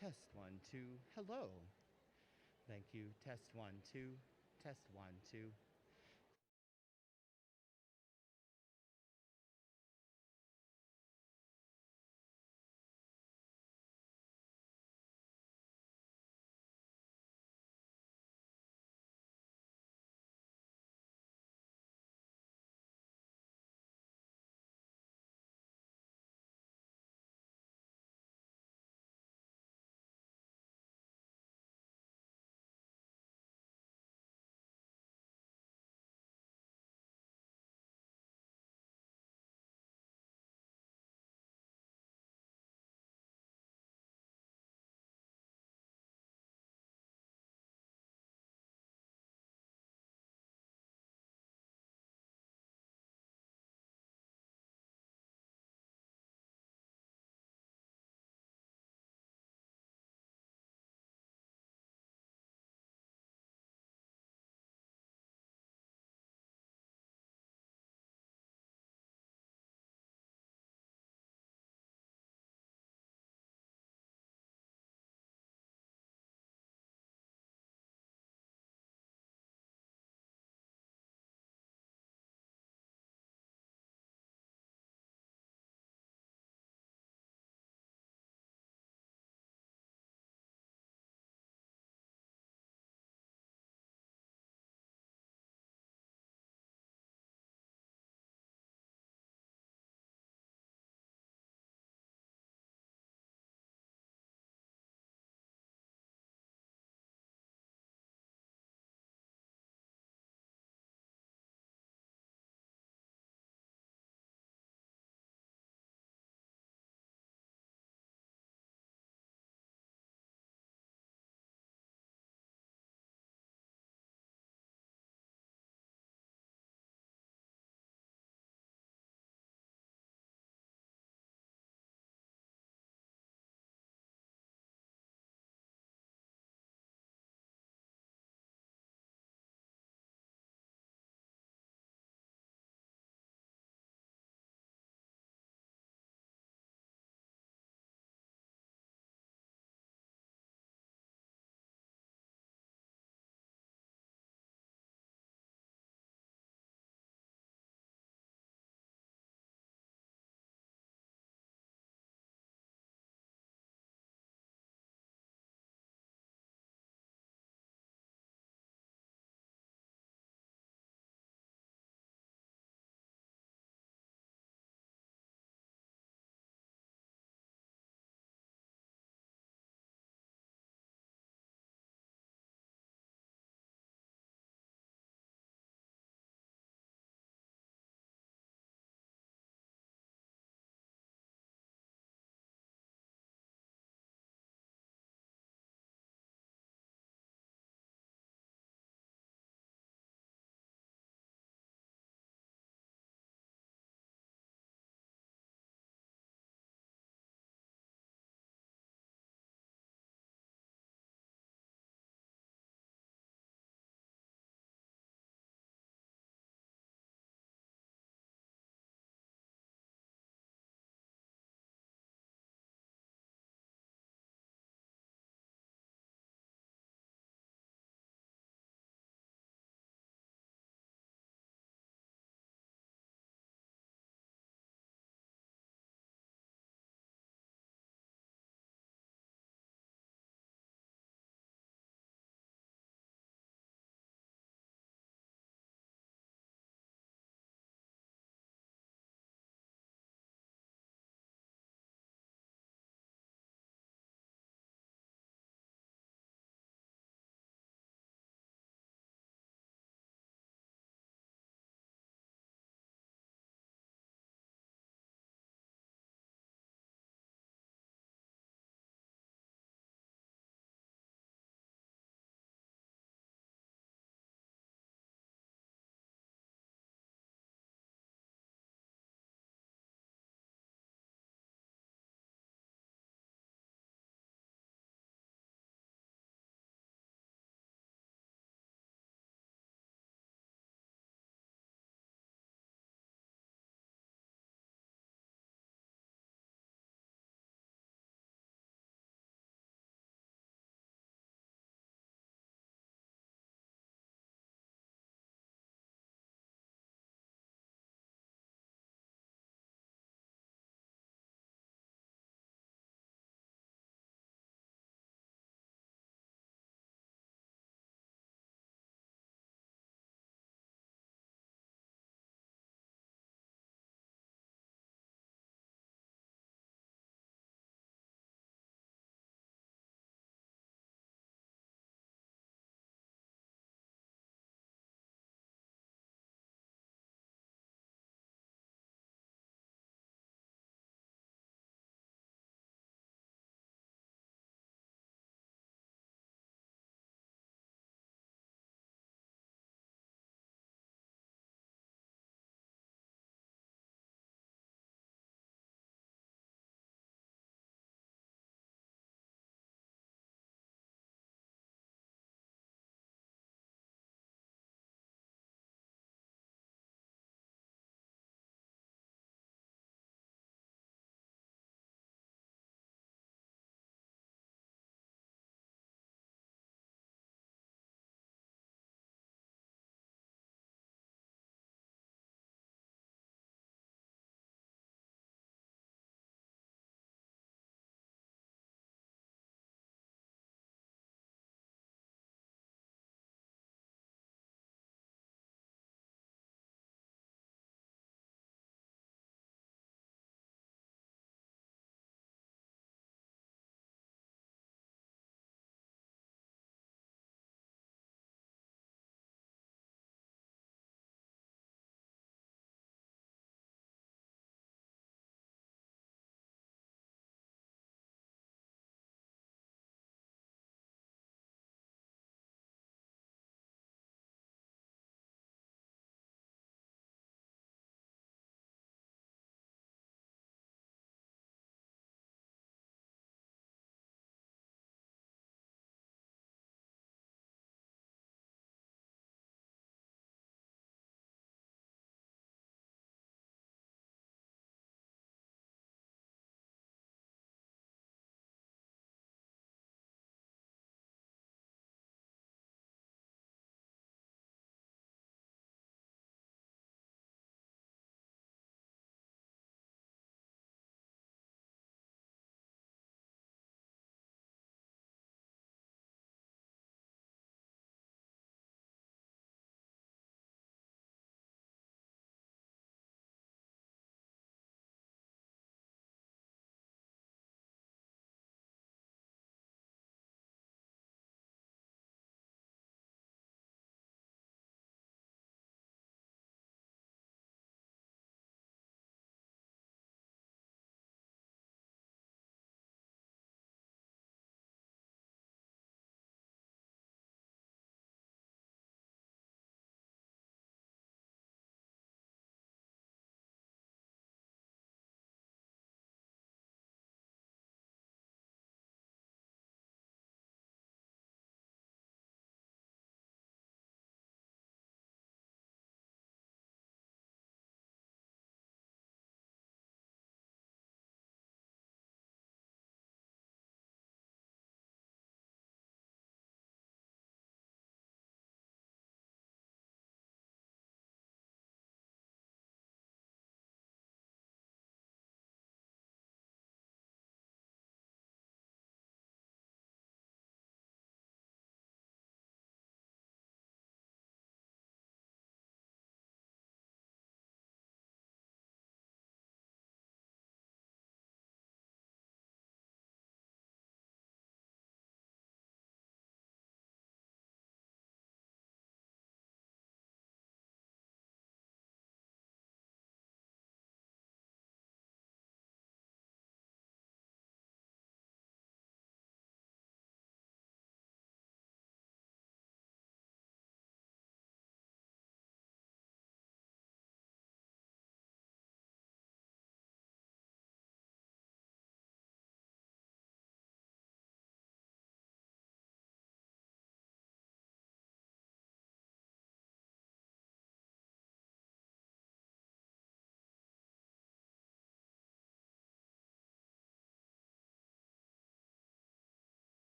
Test 1, 2. Hello. Thank you. Test 1, 2. Test 1, 2.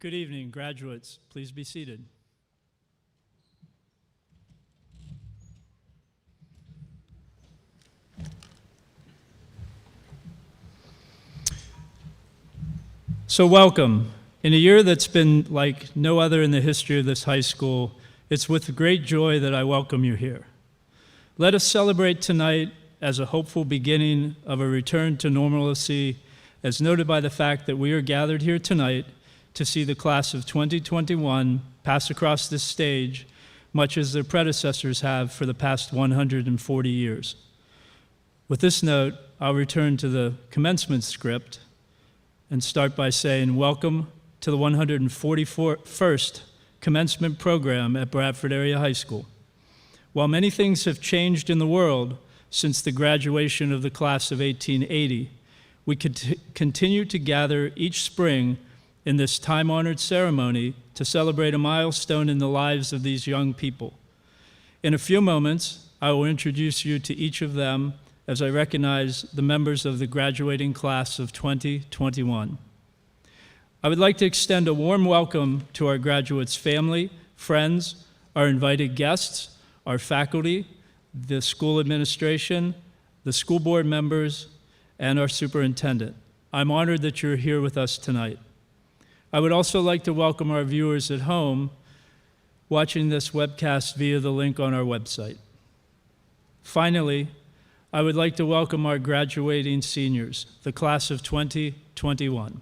Good evening, graduates. Please be seated. So welcome. In a year that's been like no other in the history of this high school, it's with great joy that I welcome you here. Let us celebrate tonight as a hopeful beginning of a return to normalcy, as noted by the fact that we are gathered here tonight to see the class of 2021 pass across this stage, much as their predecessors have for the past 140 years. With this note, I'll return to the commencement script and start by saying welcome to the 141st commencement program at Bradford Area High School. While many things have changed in the world since the graduation of the class of 1880, we continue to gather each spring in this time-honored ceremony to celebrate a milestone in the lives of these young people. In a few moments, I will introduce you to each of them as I recognize the members of the graduating class of 2021. I would like to extend a warm welcome to our graduates' family, friends, our invited guests, our faculty, the school administration, the school board members, and our superintendent. I'm honored that you're here with us tonight. I would also like to welcome our viewers at home watching this webcast via the link on our website. Finally, I would like to welcome our graduating seniors, the class of 2021.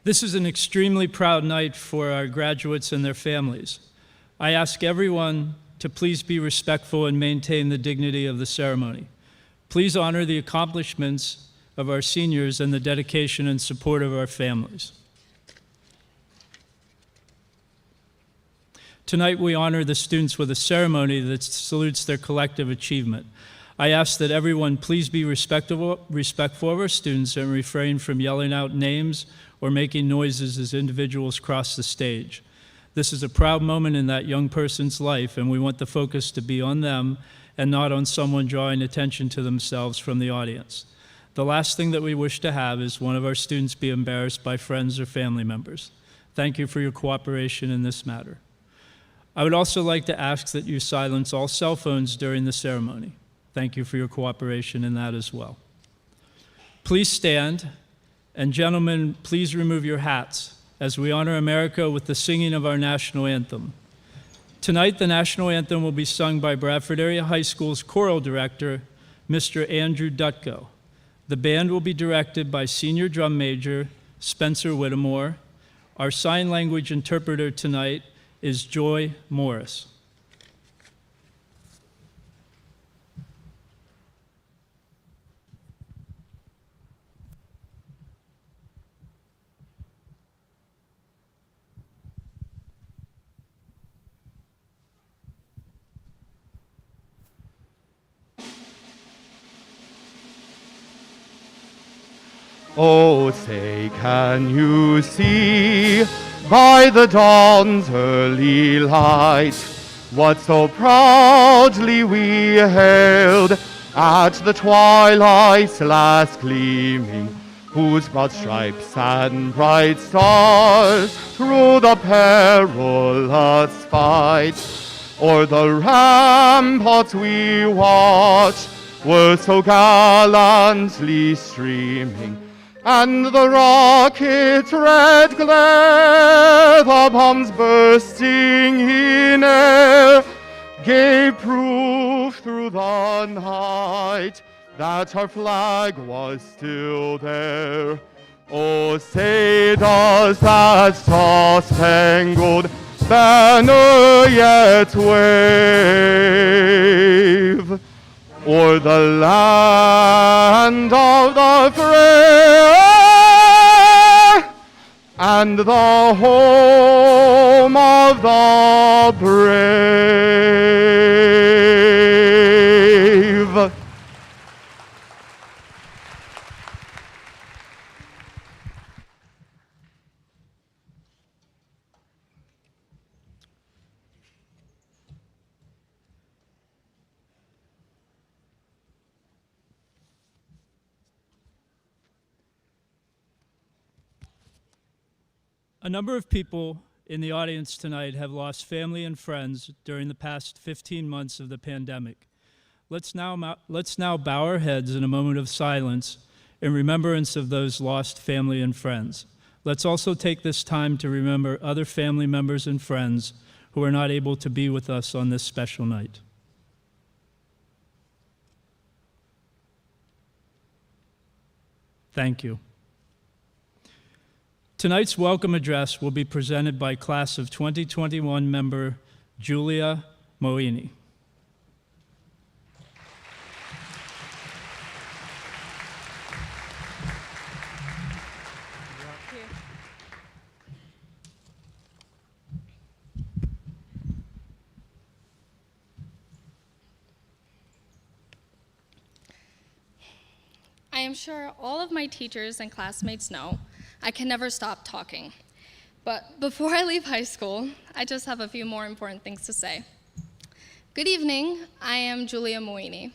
This is an extremely proud night for our graduates and their families. I ask everyone to please be respectful and maintain the dignity of the ceremony. Please honor the accomplishments of our seniors and the dedication and support of our families. Tonight we honor the students with a ceremony that salutes their collective achievement. I ask that everyone please be respectful of our students and refrain from yelling out names or making noises as individuals cross the stage. This is a proud moment in that young person's life, and we want the focus to be on them and not on someone drawing attention to themselves from the audience. The last thing that we wish to have is one of our students be embarrassed by friends or family members. Thank you for your cooperation in this matter. I would also like to ask that you silence all cell phones during the ceremony. Thank you for your cooperation in that as well. Please stand, and gentlemen, please remove your hats as we honor America with the singing of our national anthem. Tonight, the national anthem will be sung by Bradford Area High School's choral director, Mr. Andrew Dutko. The band will be directed by Senior Drum Major Spencer Whittemore. Our sign language interpreter tonight is Joy Morris. Oh, say, can you see by the dawn's early light what so proudly we hailed at the twilight's last gleaming, whose broad stripes and bright stars through the perilous fight o'er the ramparts we watched were so gallantly streaming, and the rocket's red glare, the bombs bursting in air, gave proof through the night that our flag was still there. Oh, say does that star-spangled banner yet wave o'er the land of the free and the home of the brave? A number of people in the audience tonight have lost family and friends during the past 15 months of the pandemic. Let's now bow our heads in a moment of silence in remembrance of those lost family and friends. Let's also take this time to remember other family members and friends who are not able to be with us on this special night. Thank you. Tonight's welcome address will be presented by Class of 2021 member Julia Moini. I am sure all of my teachers and classmates know I can never stop talking. But before I leave high school, I just have a few more important things to say. Good evening, I am Julia Moini.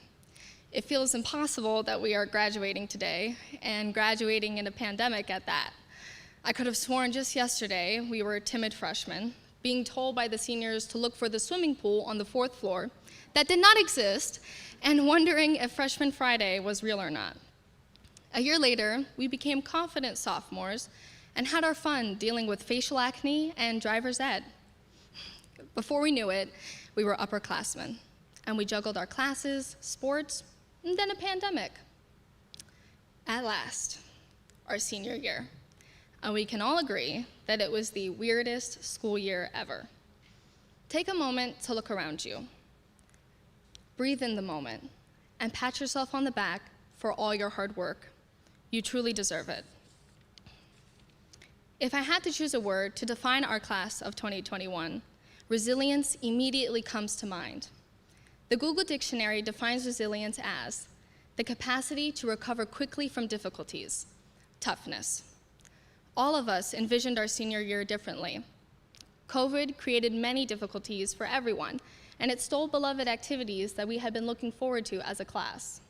It feels impossible that we are graduating today, and graduating in a pandemic at that. I could have sworn just yesterday we were timid freshmen, being told by the seniors to look for the swimming pool on the 4th floor that did not exist, and wondering if Freshman Friday was real or not. A year later, we became confident sophomores and had our fun dealing with facial acne and driver's ed. Before we knew it, we were upperclassmen, and we juggled our classes, sports, and then a pandemic. At last, our senior year, and we can all agree that it was the weirdest school year ever. Take a moment to look around you. Breathe in the moment, and pat yourself on the back for all your hard work. You truly deserve it. If I had to choose a word to define our class of 2021, resilience immediately comes to mind. The Google Dictionary defines resilience as the capacity to recover quickly from difficulties, toughness. All of us envisioned our senior year differently. COVID created many difficulties for everyone, and it stole beloved activities that we had been looking forward to as a class.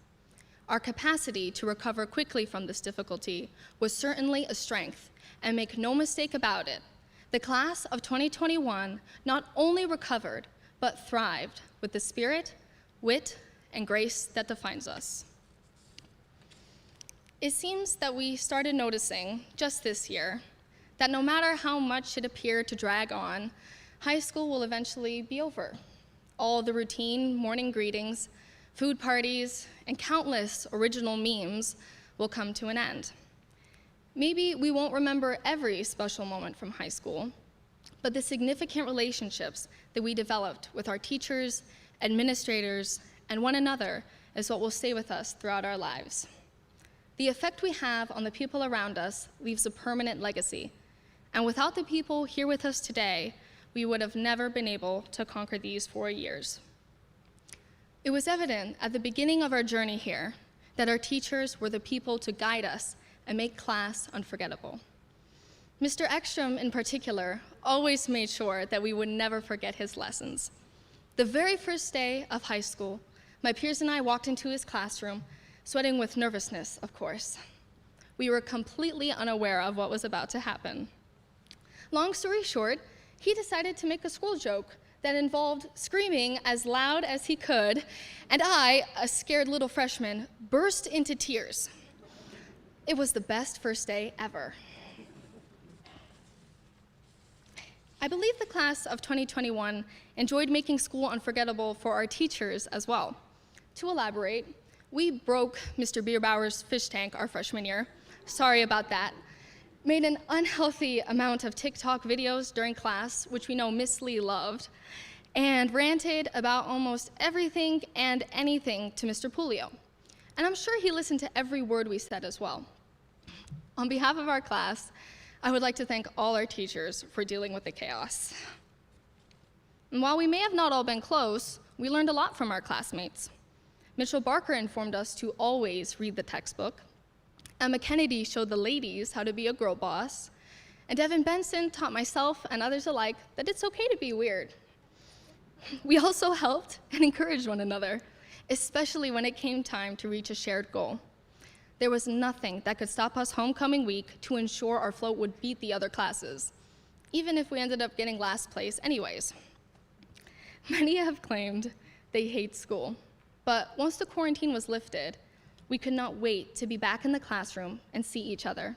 Our capacity to recover quickly from this difficulty was certainly a strength, and make no mistake about it, the class of 2021 not only recovered, but thrived with the spirit, wit, and grace that defines us. It seems that we started noticing just this year that no matter how much it appeared to drag on, high school will eventually be over. All the routine morning greetings, food parties, and countless original memes will come to an end. Maybe we won't remember every special moment from high school, but the significant relationships that we developed with our teachers, administrators, and one another is what will stay with us throughout our lives. The effect we have on the people around us leaves a permanent legacy, and without the people here with us today, we would have never been able to conquer these 4 years. It was evident at the beginning of our journey here that our teachers were the people to guide us and make class unforgettable. Mr. Ekstrom, in particular, always made sure that we would never forget his lessons. The very first day of high school, my peers and I walked into his classroom, sweating with nervousness, of course. We were completely unaware of what was about to happen. Long story short, he decided to make a school joke that involved screaming as loud as he could, and I, a scared little freshman, burst into tears. It was the best first day ever. I believe the class of 2021 enjoyed making school unforgettable for our teachers as well. To elaborate, we broke Mr. Bierbauer's fish tank our freshman year. Sorry about that. Made an unhealthy amount of TikTok videos during class, which we know Miss Lee loved, and ranted about almost everything and anything to Mr. Pulio. And I'm sure he listened to every word we said as well. On behalf of our class, I would like to thank all our teachers for dealing with the chaos. And while we may have not all been close, we learned a lot from our classmates. Mitchell Barker informed us to always read the textbook. Emma Kennedy showed the ladies how to be a girl boss. And Devin Benson taught myself and others alike that it's okay to be weird. We also helped and encouraged one another, especially when it came time to reach a shared goal. There was nothing that could stop us homecoming week to ensure our float would beat the other classes. even if we ended up getting last place anyways. Many have claimed they hate school, but once the quarantine was lifted, we could not wait to be back in the classroom and see each other.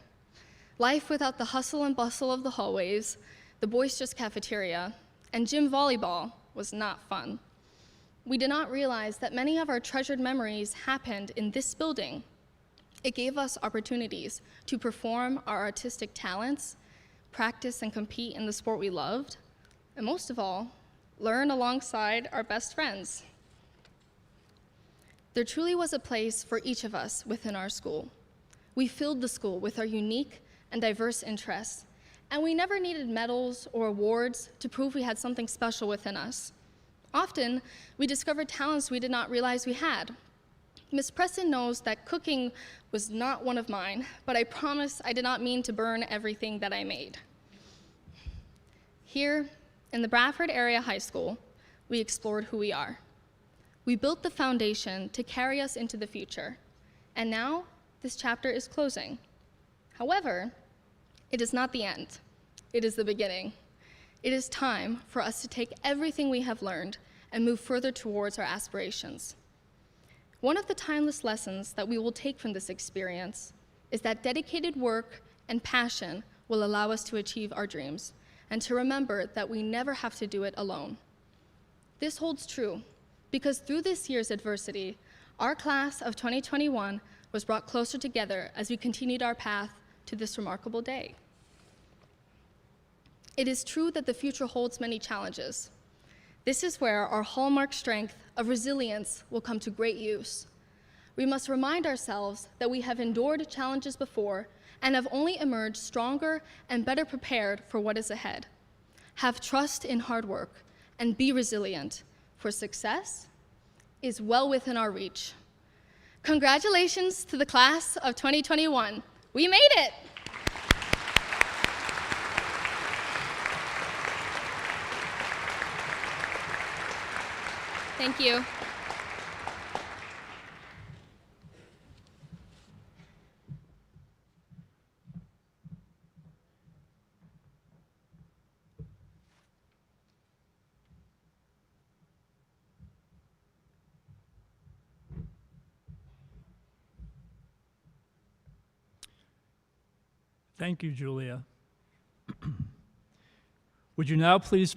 Life without the hustle and bustle of the hallways, the boisterous cafeteria, and gym volleyball was not fun. We did not realize that many of our treasured memories happened in this building. It gave us opportunities to perform our artistic talents, practice and compete in the sport we loved, and most of all, learn alongside our best friends. There truly was a place for each of us within our school. We filled the school with our unique and diverse interests, and we never needed medals or awards to prove we had something special within us. Often, we discovered talents we did not realize we had. Ms. Preston knows that cooking was not one of mine, but I promise I did not mean to burn everything that I made. Here, in the Bradford Area High School, we explored who we are. We built the foundation to carry us into the future, and now this chapter is closing. However, it is not the end. It is the beginning. It is time for us to take everything we have learned and move further towards our aspirations. One of the timeless lessons that we will take from this experience is that dedicated work and passion will allow us to achieve our dreams, and to remember that we never have to do it alone. This holds true because through this year's adversity, our class of 2021 was brought closer together as we continued our path to this remarkable day. It is true that the future holds many challenges. This is where our hallmark strength of resilience will come to great use. We must remind ourselves that we have endured challenges before and have only emerged stronger and better prepared for what is ahead. Have trust in hard work and be resilient, for success is well within our reach. Congratulations to the class of 2021. We made it! Thank you. Thank you, Julia. Would you now please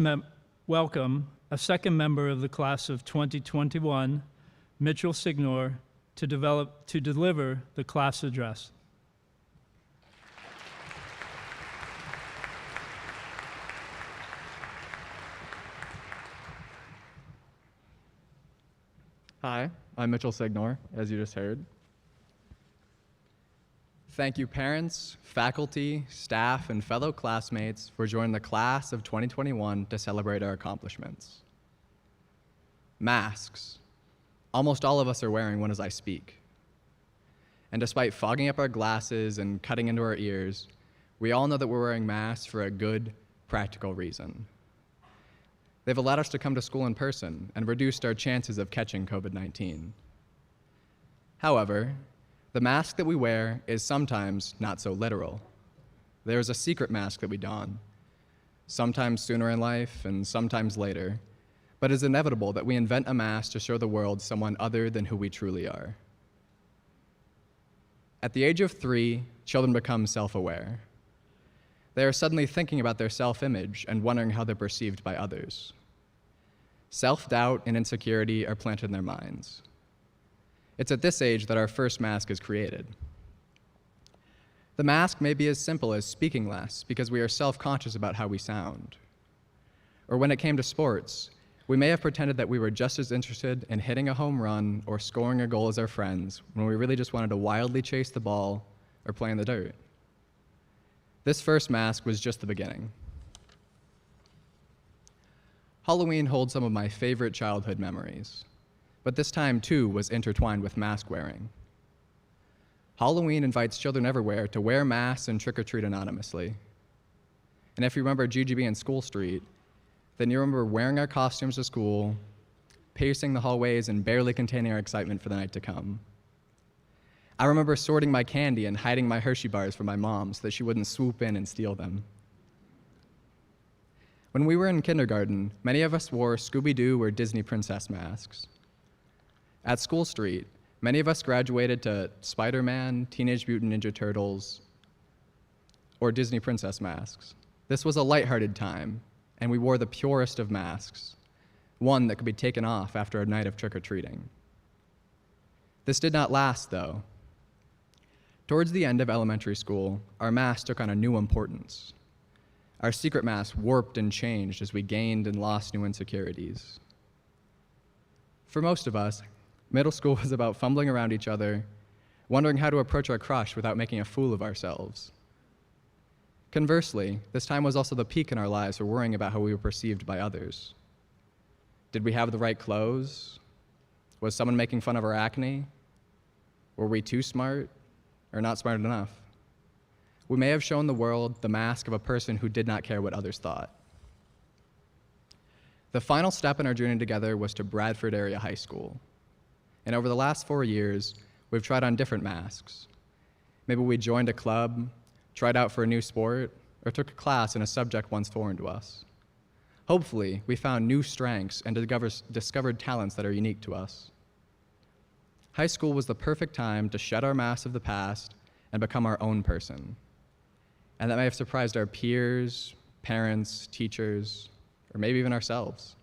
welcome a second member of the class of 2021, Mitchell Signor, to deliver the class address. Hi, I'm Mitchell Signor, as you just heard. Thank you, parents, faculty, staff, and fellow classmates for joining the class of 2021 to celebrate our accomplishments. Masks. Almost all of us are wearing one as I speak. And despite fogging up our glasses and cutting into our ears, we all know that we're wearing masks for a good, practical reason. They've allowed us to come to school in person and reduced our chances of catching COVID-19. However, the mask that we wear is sometimes not so literal. There is a secret mask that we don, sometimes sooner in life and sometimes later, but it's inevitable that we invent a mask to show the world someone other than who we truly are. At the age of 3, children become self-aware. They are suddenly thinking about their self-image and wondering how they're perceived by others. Self-doubt and insecurity are planted in their minds. It's at this age that our first mask is created. The mask may be as simple as speaking less because we are self-conscious about how we sound. Or when it came to sports, we may have pretended that we were just as interested in hitting a home run or scoring a goal as our friends when we really just wanted to wildly chase the ball or play in the dirt. This first mask was just the beginning. Halloween holds some of my favorite childhood memories, but this time too was intertwined with mask wearing. Halloween invites children everywhere to wear masks and trick-or-treat anonymously. And if you remember GGB and School Street, then you remember wearing our costumes to school, pacing the hallways and barely containing our excitement for the night to come. I remember sorting my candy and hiding my Hershey bars from my mom so that she wouldn't swoop in and steal them. When we were in kindergarten, many of us wore Scooby-Doo or Disney princess masks. At School Street, many of us graduated to Spider-Man, Teenage Mutant Ninja Turtles, or Disney princess masks. This was a lighthearted time, and we wore the purest of masks, one that could be taken off after a night of trick-or-treating. This did not last, though. Towards the end of elementary school, our masks took on a new importance. Our secret masks warped and changed as we gained and lost new insecurities. For most of us, middle school was about fumbling around each other, wondering how to approach our crush without making a fool of ourselves. Conversely, this time was also the peak in our lives for worrying about how we were perceived by others. Did we have the right clothes? Was someone making fun of our acne? Were we too smart or not smart enough? We may have shown the world the mask of a person who did not care what others thought. The final step in our journey together was to Bradford Area High School. And over the last 4 years, we've tried on different masks. Maybe we joined a club, tried out for a new sport, or took a class in a subject once foreign to us. Hopefully, we found new strengths and discovered talents that are unique to us. High school was the perfect time to shed our masks of the past and become our own person. And that may have surprised our peers, parents, teachers, or maybe even ourselves.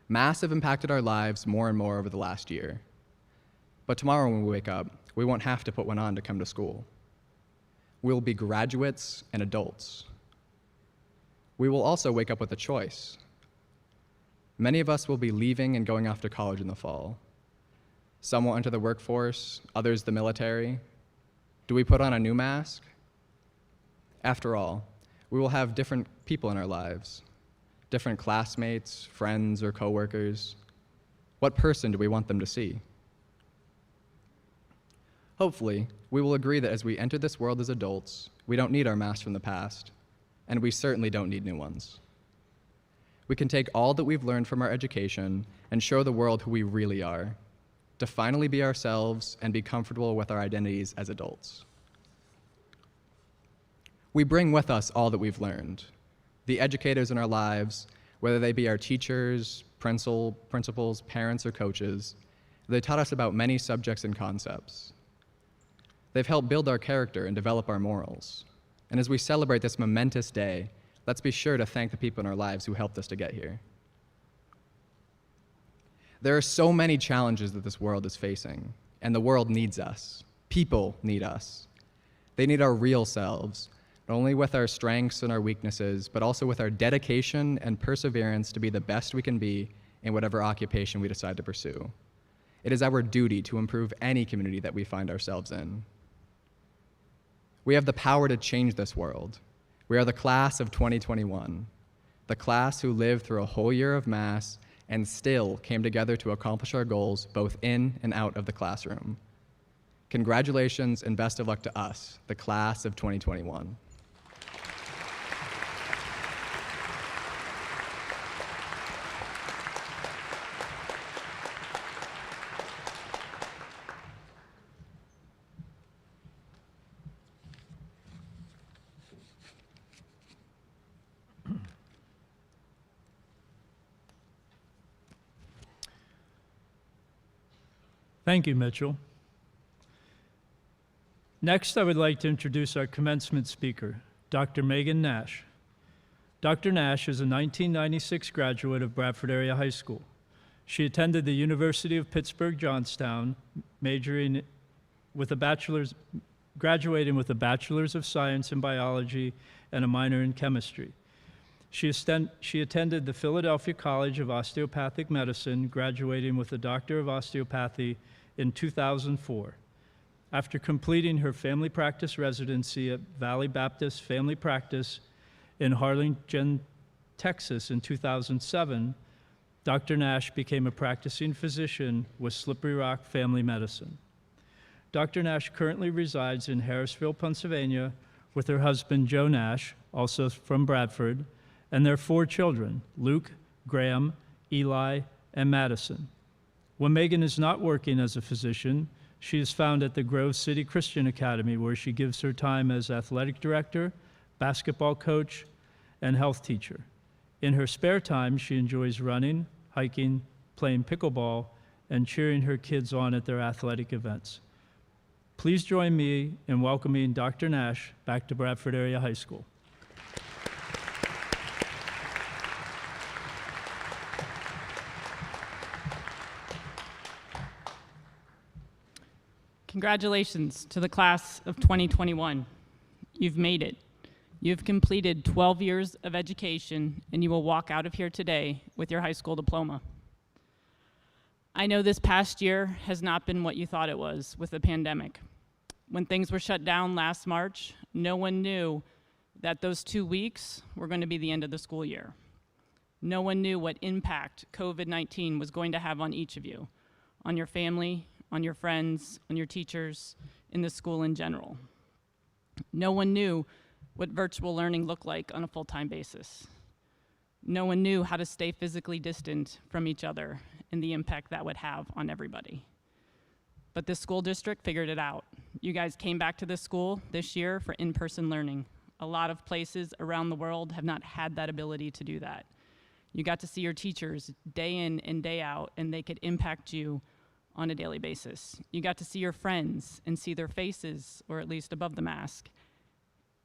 Masks have impacted our lives more and more over the last year. But tomorrow when we wake up, we won't have to put one on to come to school. We'll be graduates and adults. We will also wake up with a choice. Many of us will be leaving and going off to college in the fall. Some will enter the workforce, others the military. Do we put on a new mask? After all, we will have different people in our lives, different classmates, friends, or coworkers. What person do we want them to see? Hopefully, we will agree that as we enter this world as adults, we don't need our masks from the past, and we certainly don't need new ones. We can take all that we've learned from our education and show the world who we really are, to finally be ourselves and be comfortable with our identities as adults. We bring with us all that we've learned. The educators in our lives, whether they be our teachers, principals, parents, or coaches, they taught us about many subjects and concepts. They've helped build our character and develop our morals. And as we celebrate this momentous day, let's be sure to thank the people in our lives who helped us to get here. There are so many challenges that this world is facing, and the world needs us. People need us. They need our real selves, not only with our strengths and our weaknesses, but also with our dedication and perseverance to be the best we can be in whatever occupation we decide to pursue. It is our duty to improve any community that we find ourselves in. We have the power to change this world. We are the class of 2021, the class who lived through a whole year of mass and still came together to accomplish our goals both in and out of the classroom. Congratulations and best of luck to us, the class of 2021. Thank you, Mitchell. Next, I would like to introduce our commencement speaker, Dr. Megan Nash. Dr. Nash is a 1996 graduate of Bradford Area High School. She attended the University of Pittsburgh-Johnstown, graduating with a Bachelor's of Science in Biology and a minor in Chemistry. She attended the Philadelphia College of Osteopathic Medicine, graduating with a Doctor of Osteopathy in 2004. After completing her family practice residency at Valley Baptist Family Practice in Harlingen, Texas in 2007, Dr. Nash became a practicing physician with Slippery Rock Family Medicine. Dr. Nash currently resides in Harrisville, Pennsylvania, with her husband, Joe Nash, also from Bradford, and their 4 children, Luke, Graham, Eli, and Madison. When Megan is not working as a physician, she is found at the Grove City Christian Academy, where she gives her time as athletic director, basketball coach, and health teacher. In her spare time, she enjoys running, hiking, playing pickleball, and cheering her kids on at their athletic events. Please join me in welcoming Dr. Nash back to Bradford Area High School. Congratulations to the class of 2021. You've made it. You've completed 12 years of education, and you will walk out of here today with your high school diploma. I know this past year has not been what you thought it was with the pandemic. When things were shut down last March, no one knew that those 2 weeks were going to be the end of the school year. No one knew what impact COVID-19 was going to have on each of you, on your family, on your friends, on your teachers, in the school in general. No one knew what virtual learning looked like on a full-time basis. No one knew how to stay physically distant from each other and the impact that would have on everybody. But this school district figured it out. You guys came back to this school this year for in-person learning. A lot of places around the world have not had that ability to do that. You got to see your teachers day in and day out, and they could impact you on a daily basis. You got to see your friends and see their faces, or at least above the mask,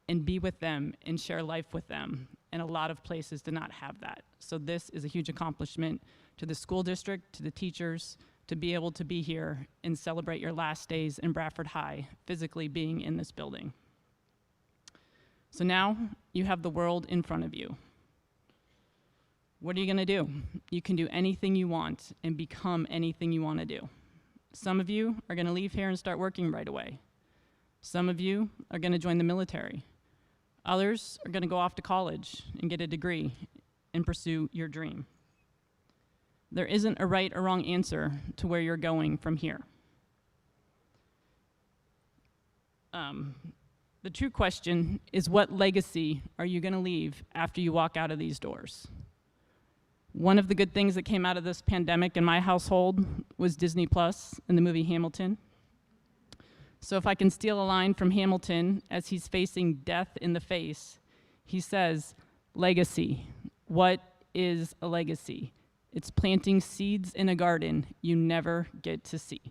and be with them and share life with them. And a lot of places did not have that. So this is a huge accomplishment to the school district, to the teachers, to be able to be here and celebrate your last days in Bradford High, physically being in this building. So now you have the world in front of you. What are you gonna do? You can do anything you want and become anything you wanna do. Some of you are gonna leave here and start working right away. Some of you are gonna join the military. Others are gonna go off to college and get a degree and pursue your dream. There isn't a right or wrong answer to where you're going from here. The true question is, what legacy are you gonna leave after you walk out of these doors? One of the good things that came out of this pandemic in my household was Disney Plus and the movie Hamilton. So if I can steal a line from Hamilton as he's facing death in the face, he says, legacy. What is a legacy? It's planting seeds in a garden you never get to see.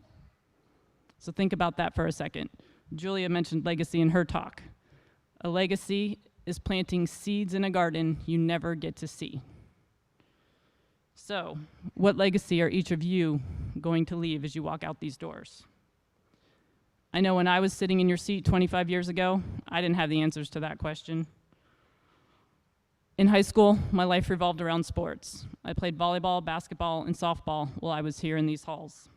So think about that for a second. Julia mentioned legacy in her talk. A legacy is planting seeds in a garden you never get to see. So, what legacy are each of you going to leave as you walk out these doors? I know when I was sitting in your seat 25 years ago, I didn't have the answers to that question. In high school, my life revolved around sports. I played volleyball, basketball, and softball while I was here in these halls.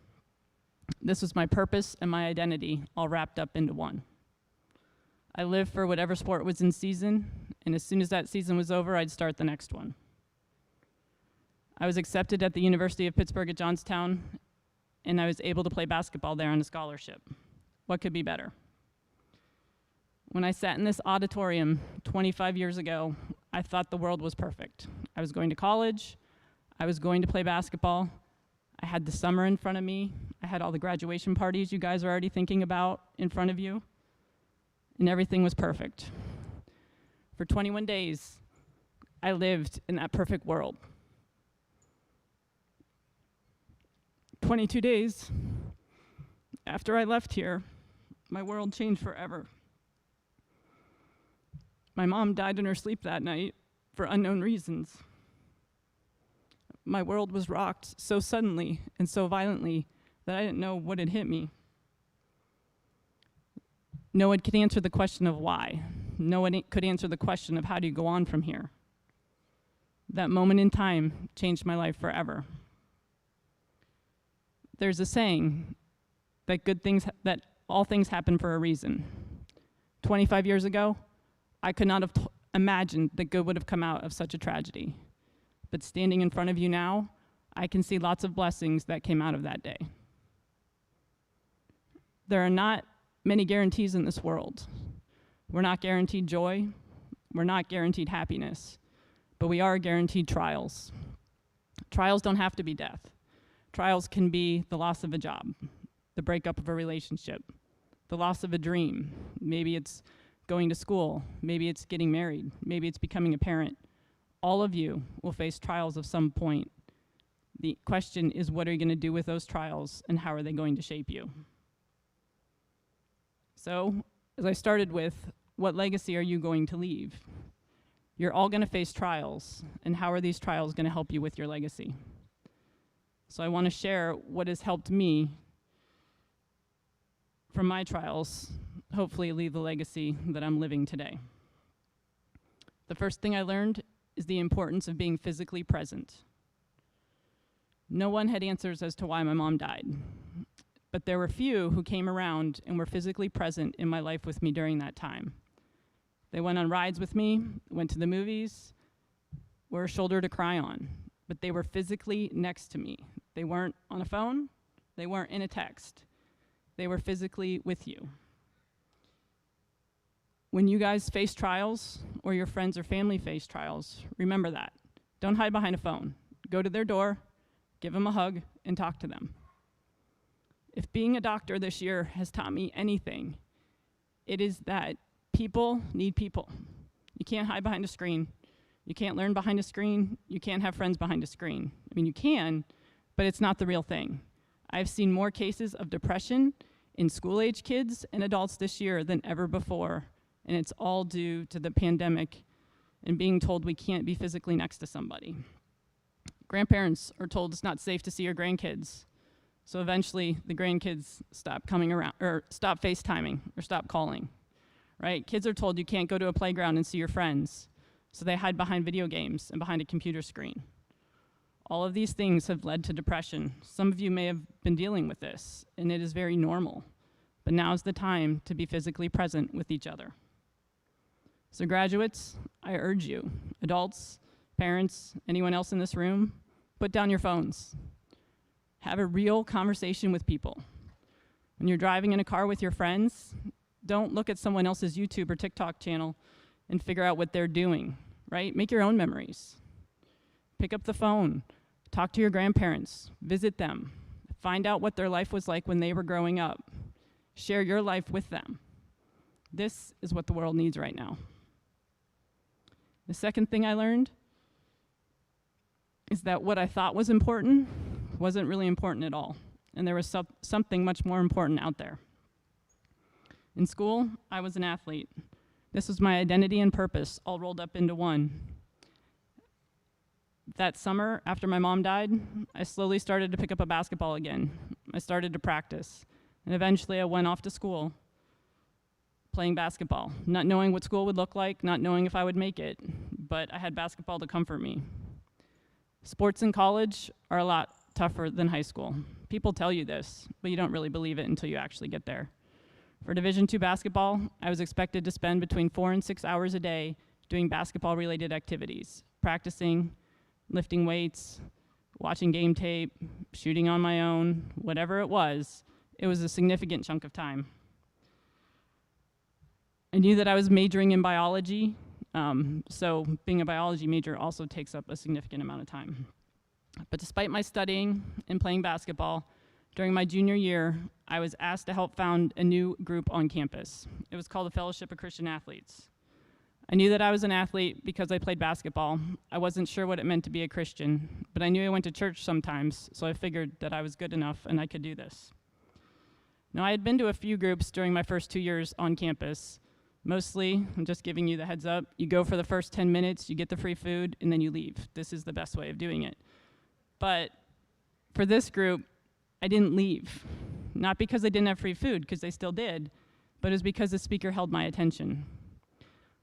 This was my purpose and my identity all wrapped up into one. I lived for whatever sport was in season, and as soon as that season was over, I'd start the next one. I was accepted at the University of Pittsburgh at Johnstown, and I was able to play basketball there on a scholarship. What could be better? When I sat in this auditorium 25 years ago, I thought the world was perfect. I was going to college, I was going to play basketball, I had the summer in front of me, I had all the graduation parties you guys are already thinking about in front of you, and everything was perfect. For 21 days, I lived in that perfect world. 22 days after I left here, my world changed forever. My mom died in her sleep that night for unknown reasons. My world was rocked so suddenly and so violently that I didn't know what had hit me. No one could answer the question of why. No one could answer the question of how do you go on from here. That moment in time changed my life forever. There's a saying that all things happen for a reason. 25 years ago, I could not have imagined that good would have come out of such a tragedy. But standing in front of you now, I can see lots of blessings that came out of that day. There are not many guarantees in this world. We're not guaranteed joy, we're not guaranteed happiness, but we are guaranteed trials. Trials don't have to be death. Trials can be the loss of a job, the breakup of a relationship, the loss of a dream. Maybe it's going to school. Maybe it's getting married. Maybe it's becoming a parent. All of you will face trials of some point. The question is, what are you going to do with those trials, and how are they going to shape you? So, as I started with, what legacy are you going to leave? You're all going to face trials, and how are these trials going to help you with your legacy? So I want to share what has helped me from my trials, hopefully leave the legacy that I'm living today. The first thing I learned is the importance of being physically present. No one had answers as to why my mom died, but there were few who came around and were physically present in my life with me during that time. They went on rides with me, went to the movies, were a shoulder to cry on, but they were physically next to me. They weren't on a phone, they weren't in a text. They were physically with you. When you guys face trials, or your friends or family face trials, remember that. Don't hide behind a phone. Go to their door, give them a hug, and talk to them. If being a doctor this year has taught me anything, it is that people need people. You can't hide behind a screen. You can't learn behind a screen. You can't have friends behind a screen. I mean, you can, but it's not the real thing. I've seen more cases of depression in school-age kids and adults this year than ever before, and it's all due to the pandemic and being told we can't be physically next to somebody. Grandparents are told it's not safe to see your grandkids, so eventually the grandkids stop coming around, or stop FaceTiming, or stop calling, right? Kids are told you can't go to a playground and see your friends, so they hide behind video games and behind a computer screen. All of these things have led to depression. Some of you may have been dealing with this, and it is very normal. But now is the time to be physically present with each other. So graduates, I urge you, adults, parents, anyone else in this room, put down your phones. Have a real conversation with people. When you're driving in a car with your friends, don't look at someone else's YouTube or TikTok channel and figure out what they're doing, right? Make your own memories. Pick up the phone, talk to your grandparents, visit them, find out what their life was like when they were growing up. Share your life with them. This is what the world needs right now. The second thing I learned is that what I thought was important wasn't really important at all, and there was something much more important out there. In school, I was an athlete. This was my identity and purpose all rolled up into one. That summer, after my mom died, I slowly started to pick up a basketball again. I started to practice, and eventually I went off to school playing basketball, not knowing what school would look like, not knowing if I would make it, but I had basketball to comfort me. Sports in college are a lot tougher than high school. People tell you this, but you don't really believe it until you actually get there. For Division II basketball, I was expected to spend between 4 and 6 hours a day doing basketball-related activities, practicing, lifting weights, watching game tape, shooting on my own, whatever it was a significant chunk of time. I knew that I was majoring in biology, so being a biology major also takes up a significant amount of time. But despite my studying and playing basketball, during my junior year, I was asked to help found a new group on campus. It was called the Fellowship of Christian Athletes. I knew that I was an athlete because I played basketball. I wasn't sure what it meant to be a Christian, but I knew I went to church sometimes, so I figured that I was good enough and I could do this. Now, I had been to a few groups during my first 2 years on campus. Mostly, I'm just giving you the heads up, you go for the first 10 minutes, you get the free food, and then you leave. This is the best way of doing it. But for this group, I didn't leave. Not because they didn't have free food, because they still did, but it was because the speaker held my attention.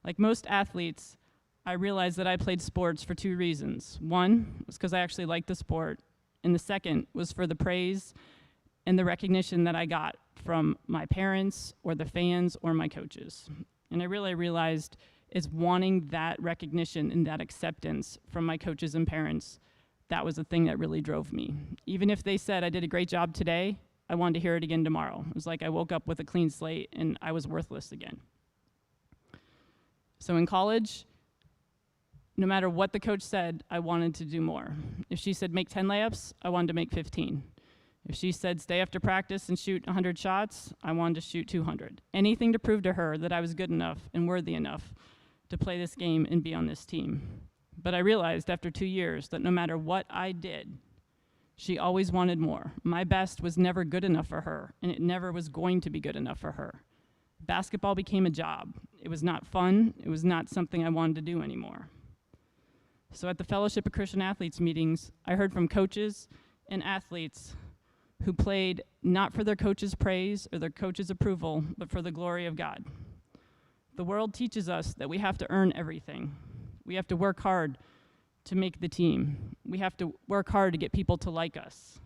Like most athletes, I realized that I played sports for 2 reasons. One was because I actually liked the sport, and the second was for the praise and the recognition that I got from my parents or the fans or my coaches. And I really realized is wanting that recognition and that acceptance from my coaches and parents. That was the thing that really drove me. Even if they said I did a great job today, I wanted to hear it again tomorrow. It was like I woke up with a clean slate and I was worthless again. So in college, no matter what the coach said, I wanted to do more. If she said make 10 layups, I wanted to make 15. If she said stay after practice and shoot 100 shots, I wanted to shoot 200. Anything to prove to her that I was good enough and worthy enough to play this game and be on this team. But I realized after 2 years that no matter what I did, she always wanted more. My best was never good enough for her, and it never was going to be good enough for her. Basketball became a job. It was not fun. It was not something I wanted to do anymore. So at the Fellowship of Christian Athletes meetings, I heard from coaches and athletes who played not for their coach's praise or their coach's approval, but for the glory of God. The world teaches us that we have to earn everything. We have to work hard to make the team. We have to work hard to get people to like us.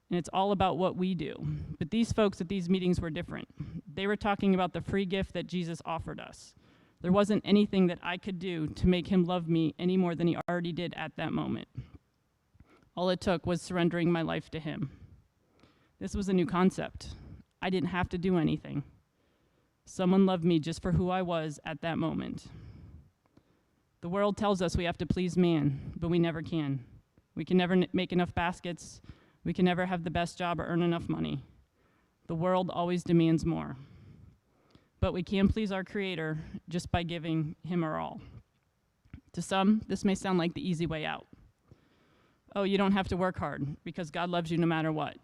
And it's all about what we do. But these folks at these meetings were different. They were talking about the free gift that Jesus offered us. There wasn't anything that I could do to make him love me any more than he already did at that moment. All it took was surrendering my life to him. This was a new concept. I didn't have to do anything. Someone loved me just for who I was at that moment. The world tells us we have to please man, but we never can. We can never make enough baskets. We can never have the best job or earn enough money. The world always demands more. But we can please our Creator just by giving him our all. To some, this may sound like the easy way out. Oh, you don't have to work hard because God loves you no matter what.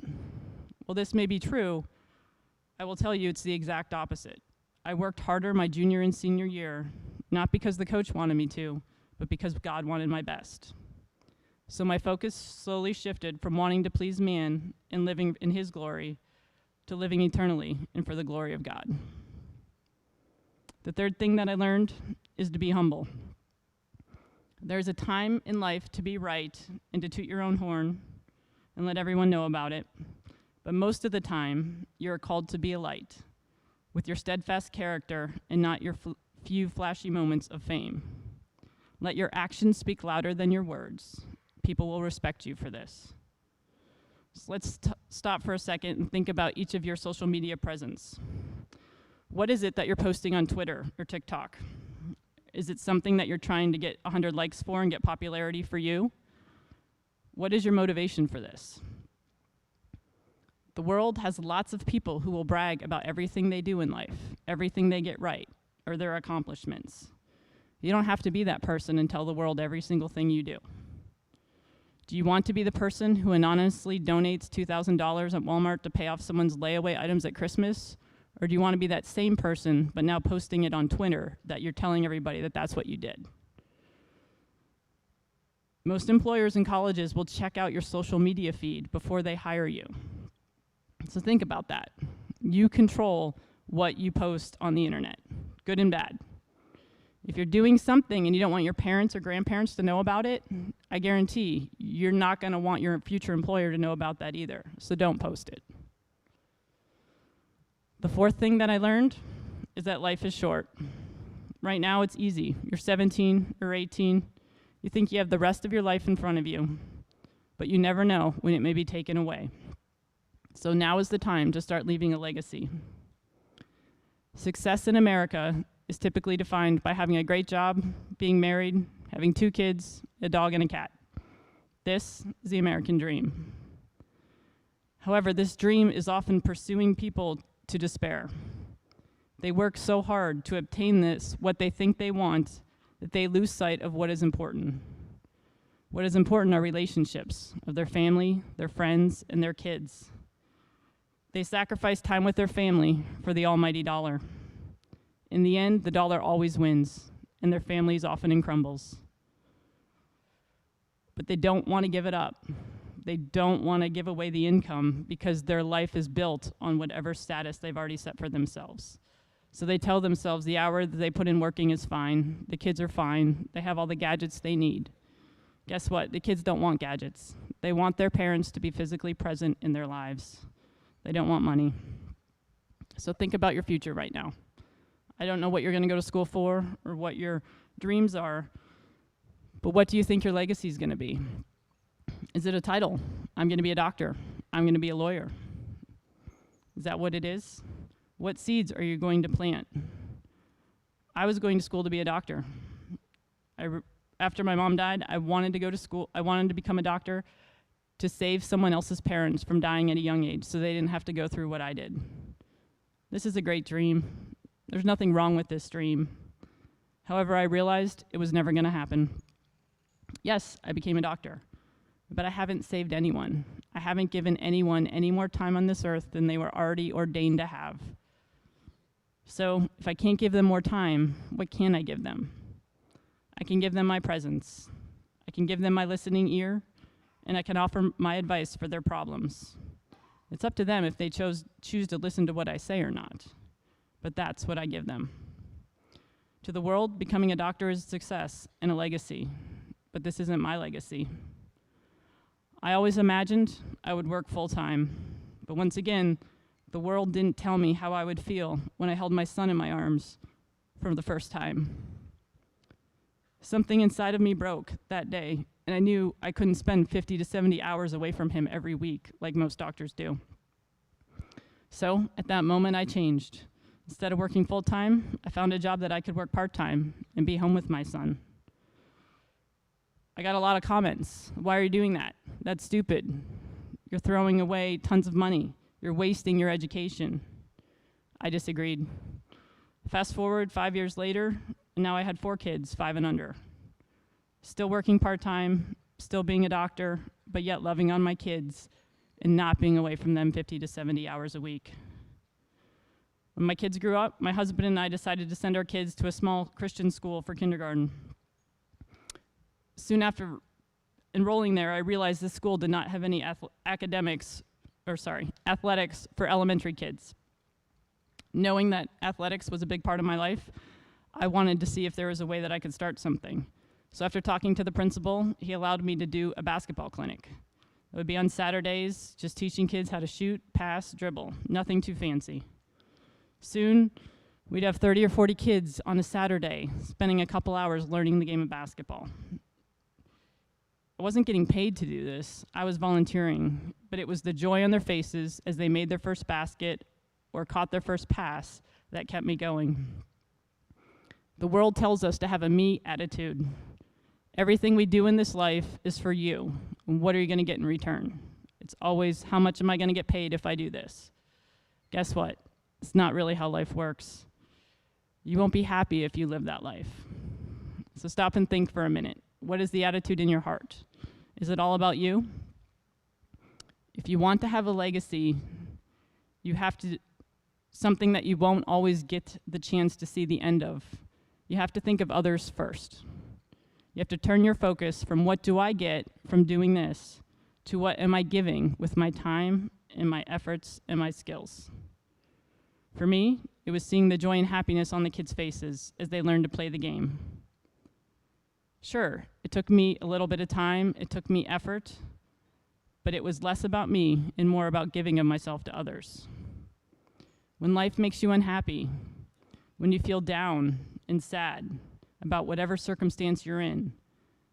Well, this may be true. I will tell you it's the exact opposite. I worked harder my junior and senior year, not because the coach wanted me to, but because God wanted my best. So my focus slowly shifted from wanting to please man and living in his glory to living eternally and for the glory of God. The third thing that I learned is to be humble. There's a time in life to be right and to toot your own horn and let everyone know about it. But most of the time, you're called to be a light with your steadfast character and not your few flashy moments of fame. Let your actions speak louder than your words. People will respect you for this. So let's stop for a second and think about each of your social media presence. What is it that you're posting on Twitter or TikTok? Is it something that you're trying to get 100 likes for and get popularity for you? What is your motivation for this? The world has lots of people who will brag about everything they do in life, everything they get right, or their accomplishments. You don't have to be that person and tell the world every single thing you do. Do you want to be the person who anonymously donates $2,000 at Walmart to pay off someone's layaway items at Christmas? Or do you want to be that same person, but now posting it on Twitter that you're telling everybody that that's what you did? Most employers and colleges will check out your social media feed before they hire you. So think about that. You control what you post on the internet, good and bad. If you're doing something and you don't want your parents or grandparents to know about it, I guarantee you're not going to want your future employer to know about that either. So don't post it. The fourth thing that I learned is that life is short. Right now it's easy. You're 17 or 18. You think you have the rest of your life in front of you, but you never know when it may be taken away. So now is the time to start leaving a legacy. Success in America is typically defined by having a great job, being married, having 2 kids, a dog, and a cat. This is the American dream. However, this dream is often pursuing people to despair. They work so hard to obtain this, what they think they want, that they lose sight of what is important. What is important are relationships of their family, their friends, and their kids. They sacrifice time with their family for the almighty dollar. In the end, the dollar always wins, and their families often in crumbles. But they don't want to give it up. They don't want to give away the income because their life is built on whatever status they've already set for themselves. So they tell themselves the hour that they put in working is fine, the kids are fine, they have all the gadgets they need. Guess what? The kids don't want gadgets. They want their parents to be physically present in their lives. They don't want money. So think about your future right now. I don't know what you're going to go to school for or what your dreams are, but what do you think your legacy is going to be? Is it a title? I'm going to be a doctor. I'm going to be a lawyer. Is that what it is? What seeds are you going to plant? I was going to school to be a doctor. After my mom died, I wanted to go to school. I wanted to become a doctor, to save someone else's parents from dying at a young age so they didn't have to go through what I did. This is a great dream. There's nothing wrong with this dream. However, I realized it was never going to happen. Yes, I became a doctor, but I haven't saved anyone. I haven't given anyone any more time on this earth than they were already ordained to have. So if I can't give them more time, what can I give them? I can give them my presence. I can give them my listening ear, and I can offer my advice for their problems. It's up to them if they choose to listen to what I say or not. But that's what I give them. To the world, becoming a doctor is a success and a legacy, but this isn't my legacy. I always imagined I would work full-time, but once again, the world didn't tell me how I would feel when I held my son in my arms for the first time. Something inside of me broke that day, and I knew I couldn't spend 50 to 70 hours away from him every week like most doctors do. So at that moment, I changed. Instead of working full-time, I found a job that I could work part-time and be home with my son. I got a lot of comments. Why are you doing that? That's stupid. You're throwing away tons of money. You're wasting your education. I disagreed. Fast forward 5 years later, and now I had 4 kids, 5 and under. Still working part-time, still being a doctor, but yet loving on my kids and not being away from them 50 to 70 hours a week. When my kids grew up, my husband and I decided to send our kids to a small Christian school for kindergarten. Soon after enrolling there, I realized this school did not have any athletics for elementary kids. Knowing that athletics was a big part of my life, I wanted to see if there was a way that I could start something. So after talking to the principal, he allowed me to do a basketball clinic. It would be on Saturdays, just teaching kids how to shoot, pass, dribble, nothing too fancy. Soon, we'd have 30 or 40 kids on a Saturday, spending a couple hours learning the game of basketball. I wasn't getting paid to do this, I was volunteering, but it was the joy on their faces as they made their first basket or caught their first pass that kept me going. The world tells us to have a me attitude. Everything we do in this life is for you, and what are you going to get in return? It's always, how much am I going to get paid if I do this? Guess what? It's not really how life works. You won't be happy if you live that life. So stop and think for a minute. What is the attitude in your heart? Is it all about you? If you want to have a legacy, you have to, something that you won't always get the chance to see the end of. You have to think of others first. You have to turn your focus from what do I get from doing this to what am I giving with my time and my efforts and my skills. For me, it was seeing the joy and happiness on the kids' faces as they learned to play the game. Sure, it took me a little bit of time, it took me effort, but it was less about me and more about giving of myself to others. When life makes you unhappy, when you feel down and sad about whatever circumstance you're in,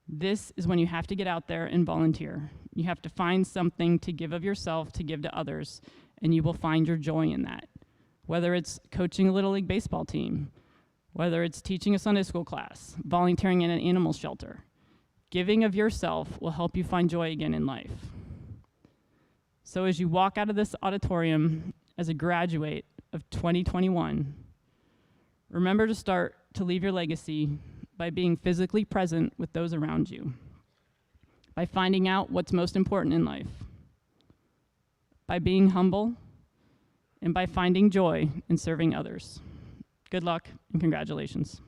this is when you have to get out there and volunteer. You have to find something to give of yourself, to give to others, and you will find your joy in that. Whether it's coaching a Little League baseball team, whether it's teaching a Sunday school class, volunteering in an animal shelter, giving of yourself will help you find joy again in life. So as you walk out of this auditorium as a graduate of 2021, remember to start to leave your legacy by being physically present with those around you, by finding out what's most important in life, by being humble, and by finding joy in serving others. Good luck and congratulations.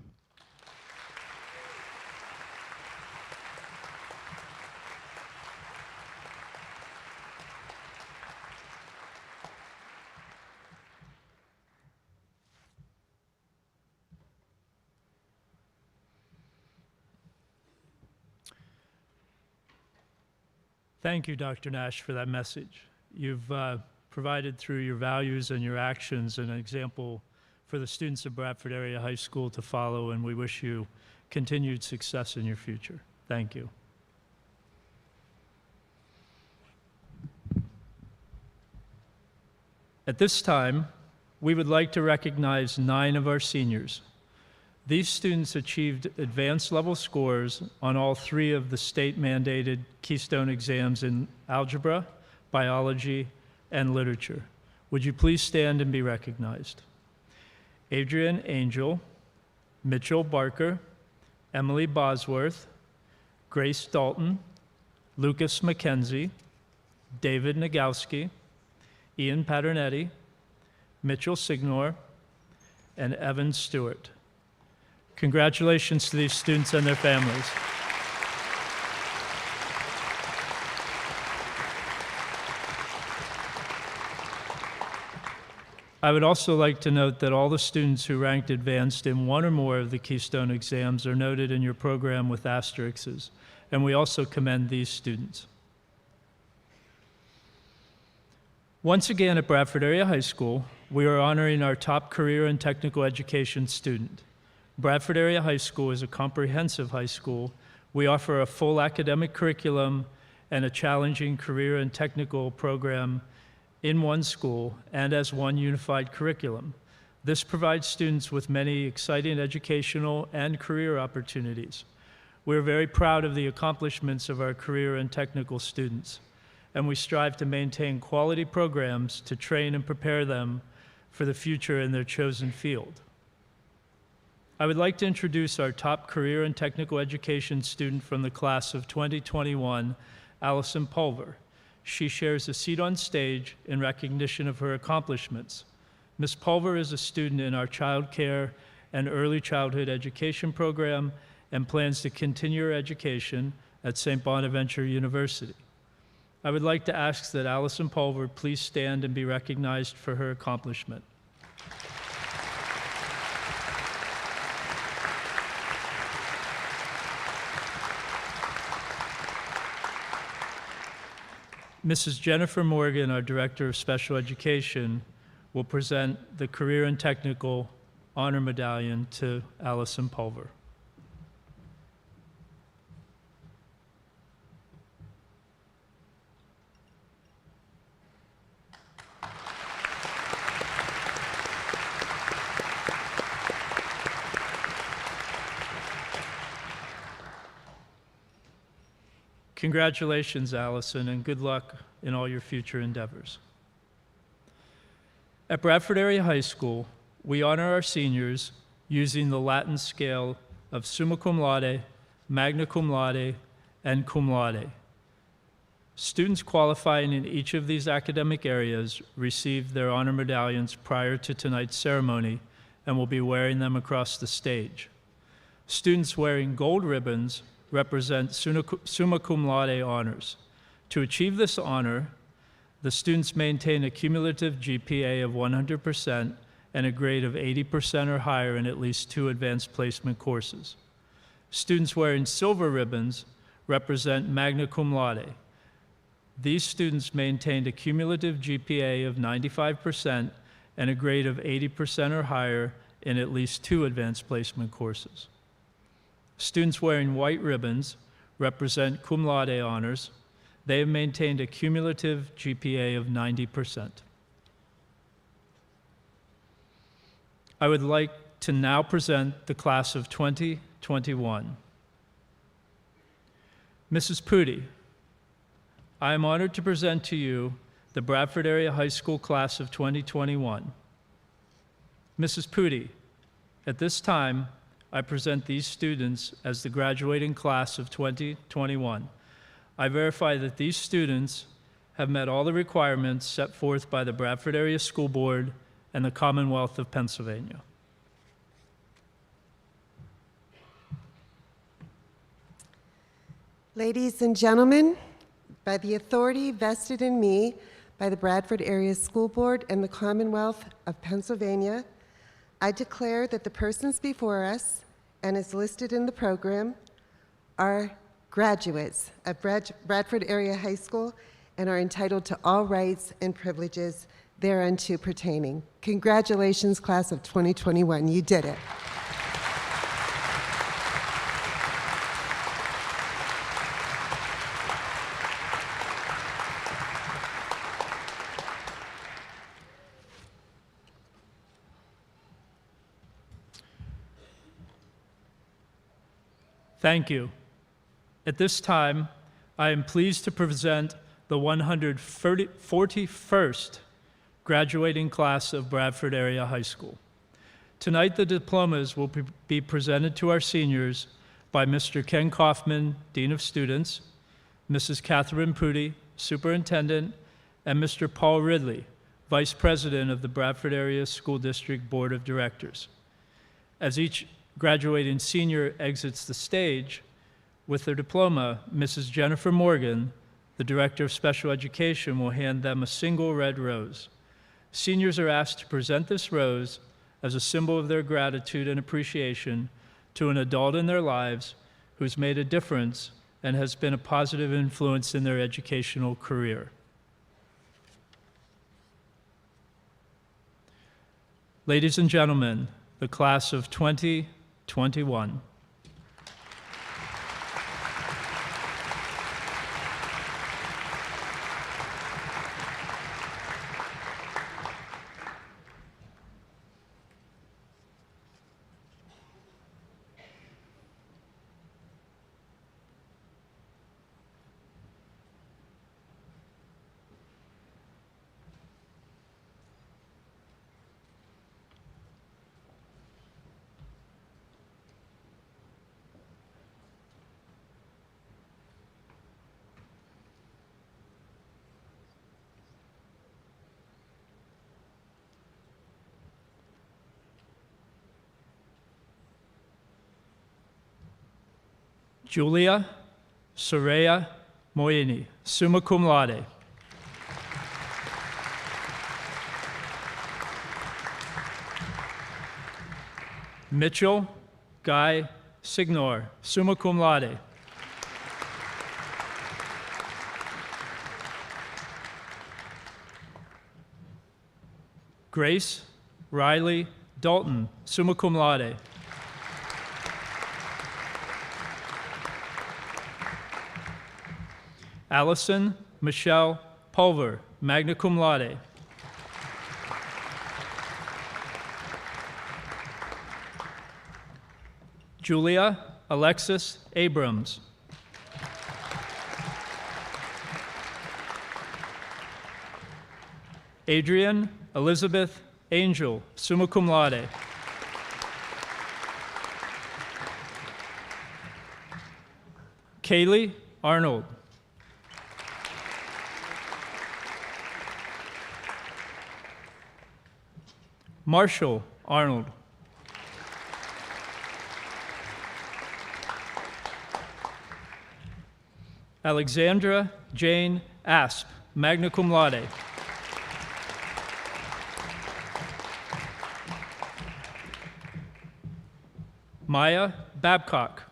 Thank you, Dr. Nash, for that message. You've provided through your values and your actions an example for the students of Bradford Area High School to follow, and we wish you continued success in your future. Thank you. At this time, we would like to recognize 9 of our seniors. These students achieved advanced level scores on all 3 of the state-mandated Keystone exams in algebra, biology, and literature. Would you please stand and be recognized? Adrian Angel, Mitchell Barker, Emily Bosworth, Grace Dalton, Lucas McKenzie, David Nagowski, Ian Paternetti, Mitchell Signor, and Evan Stewart. Congratulations to these students and their families. I would also like to note that all the students who ranked advanced in 1 or more of the Keystone exams are noted in your program with asterisks, and we also commend these students. Once again at Bradford Area High School, we are honoring our top career and technical education student. Bradford Area High School is a comprehensive high school. We offer a full academic curriculum and a challenging career and technical program in one school and as one unified curriculum. This provides students with many exciting educational and career opportunities. We're very proud of the accomplishments of our career and technical students, and we strive to maintain quality programs to train and prepare them for the future in their chosen field. I would like to introduce our top career and technical education student from the class of 2021, Allison Pulver. She shares a seat on stage in recognition of her accomplishments. Ms. Pulver is a student in our child care and early childhood education program and plans to continue her education at St. Bonaventure University. I would like to ask that Allison Pulver please stand and be recognized for her accomplishment. Mrs. Jennifer Morgan, our Director of Special Education, will present the Career and Technical Honor Medallion to Allison Pulver. Congratulations, Allison, and good luck in all your future endeavors. At Bradford Area High School, we honor our seniors using the Latin scale of summa cum laude, magna cum laude, and cum laude. Students qualifying in each of these academic areas received their honor medallions prior to tonight's ceremony and will be wearing them across the stage. Students wearing gold ribbons represent summa cum laude honors. To achieve this honor, the students maintain a cumulative GPA of 100% and a grade of 80% or higher in at least 2 advanced placement courses. Students wearing silver ribbons represent magna cum laude. These students maintained a cumulative GPA of 95% and a grade of 80% or higher in at least 2 advanced placement courses. Students wearing white ribbons represent cum laude honors. They have maintained a cumulative GPA of 90%. I would like to now present the class of 2021. Mrs. Pudi, I am honored to present to you the Bradford Area High School class of 2021. Mrs. Pudi, at this time, I present these students as the graduating class of 2021. I verify that these students have met all the requirements set forth by the Bradford Area School Board and the Commonwealth of Pennsylvania. Ladies and gentlemen, by the authority vested in me by the Bradford Area School Board and the Commonwealth of Pennsylvania, I declare that the persons before us, and as listed in the program, are graduates of Bradford Area High School and are entitled to all rights and privileges thereunto pertaining. Congratulations, class of 2021. You did it. Thank you. At this time, I am pleased to present the 141st graduating class of Bradford Area High School. Tonight, the diplomas will be presented to our seniors by Mr. Ken Kaufman, Dean of Students, Mrs. Catherine Prudy, Superintendent, and Mr. Paul Ridley, Vice President of the Bradford Area School District Board of Directors. As each graduating senior exits the stage, with their diploma, Mrs. Jennifer Morgan, the Director of Special Education, will hand them a single red rose. Seniors are asked to present this rose as a symbol of their gratitude and appreciation to an adult in their lives who's made a difference and has been a positive influence in their educational career. Ladies and gentlemen, the class of 2021. Julia Soraya Moyini, summa cum laude. Mitchell Guy Signor, summa cum laude. Grace Riley Dalton, summa cum laude. Allison Michelle Pulver, magna cum laude. Julia Alexis Abrams. Adrian Elizabeth Angel, summa cum laude. Kaylee Arnold. Marshall Arnold. Alexandra Jane Asp, magna cum laude. Maya Babcock.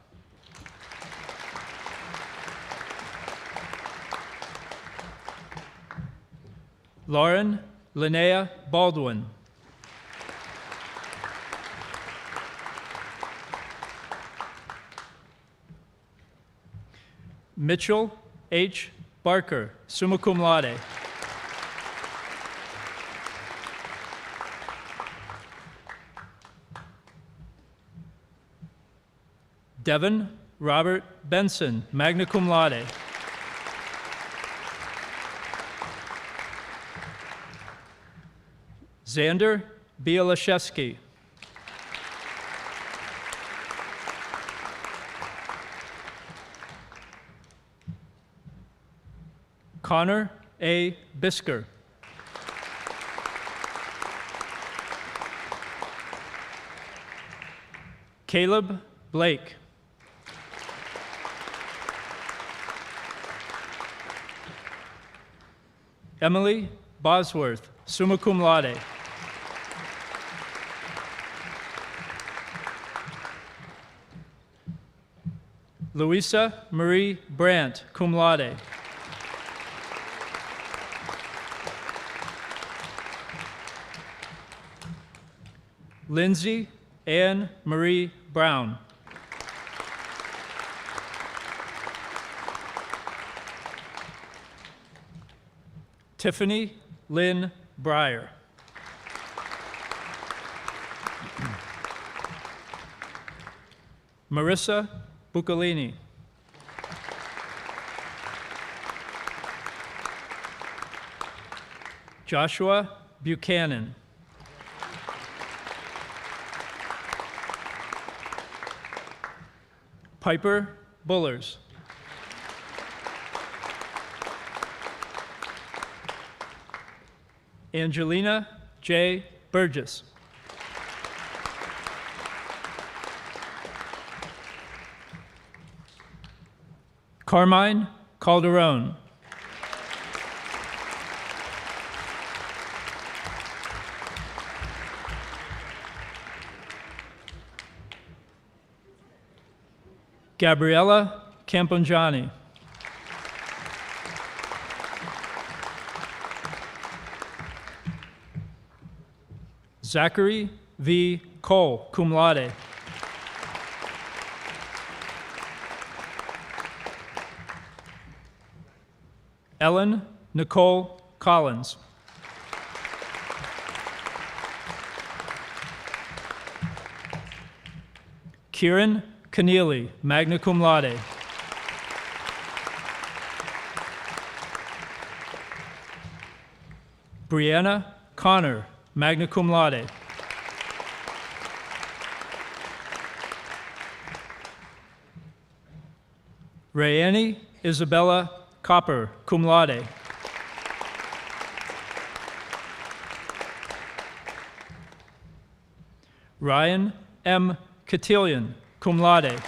Lauren Linnea Baldwin. Mitchell H. Barker, summa cum laude. Devin Robert Benson, magna cum laude. Xander Bielashevsky. Connor A. Bisker. Caleb Blake. Emily Bosworth, summa cum laude. Louisa Marie Brandt, cum laude. Lindsay Ann Marie Brown. Tiffany Lynn Breyer. Marissa Buccolini. Joshua Buchanan. Piper Bullers. Angelina J. Burgess. Carmine Calderon. Gabriella Campongiani. Zachary V. Cole, cum laude. Ellen Nicole Collins. Kieran Keneally, magna cum laude. Brianna Connor, magna cum laude. Rayani Isabella Copper, cum laude. Ryan M. Cotillion, cum laude.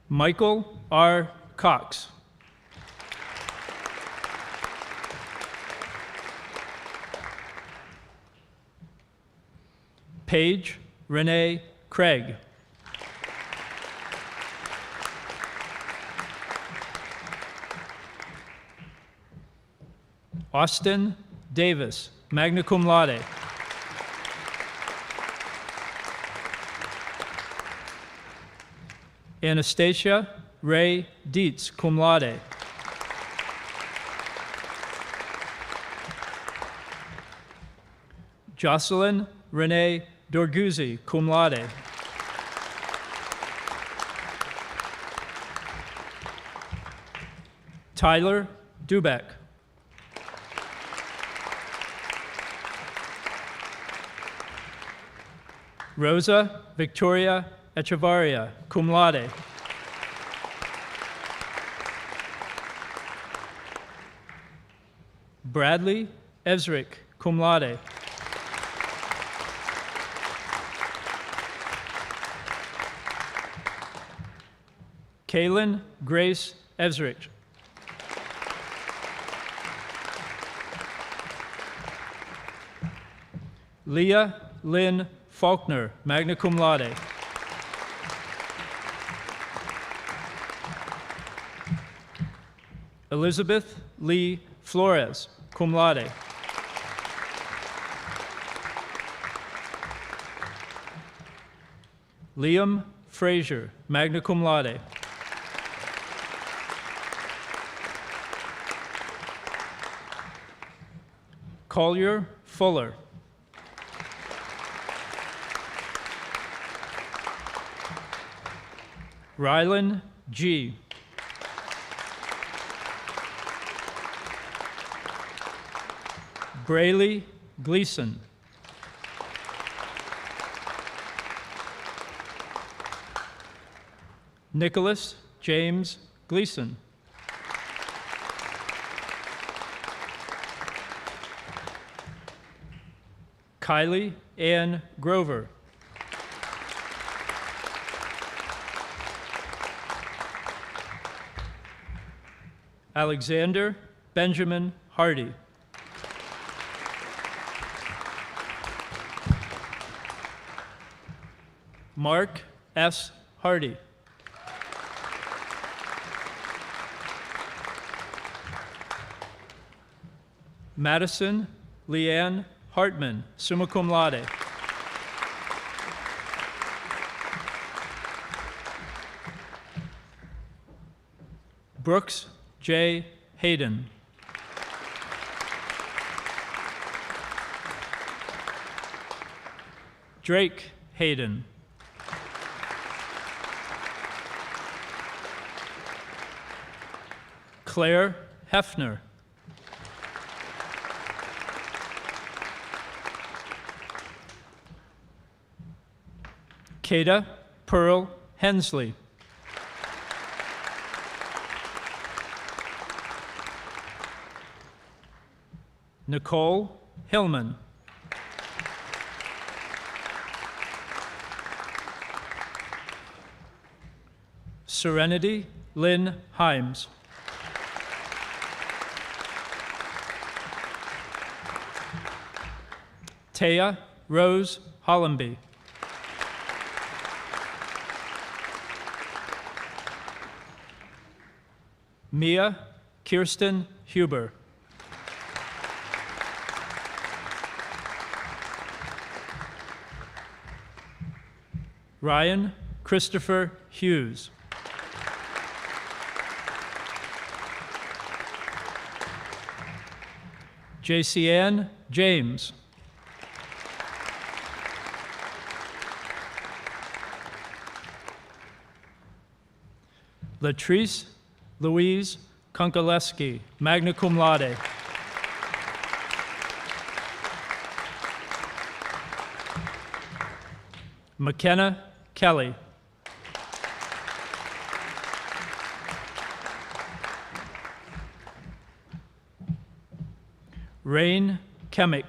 Michael R. Cox. Paige Renee Craig. Austin Davis, magna cum laude. Anastasia Ray Dietz, cum laude. Jocelyn Renee Dorguzzi, cum laude. Tyler Dubeck. Rosa Victoria Echevarria, cum laude. Bradley Ezrick, cum laude. Kaylin Grace Ezrick. Leah Lynn Faulkner, magna cum laude. Elizabeth Lee Flores, cum laude. Liam Frazier, magna cum laude. Collier Fuller. Rylan G. Brayley Gleason. Nicholas James Gleason. Kylie Ann Grover. Alexander Benjamin Hardy. Mark S. Hardy. Madison Leanne Hartman, summa cum laude. Brooks J. Hayden. Drake Hayden. Claire Hefner. Kata Pearl Hensley. Nicole Hillman. Serenity Lynn Himes. Taya Rose Hollenby. Mia Kirsten Huber. Ryan Christopher Hughes. JCN James. Latrice Louise Konkoleski, magna cum laude. McKenna Kelly. Rain Kemick.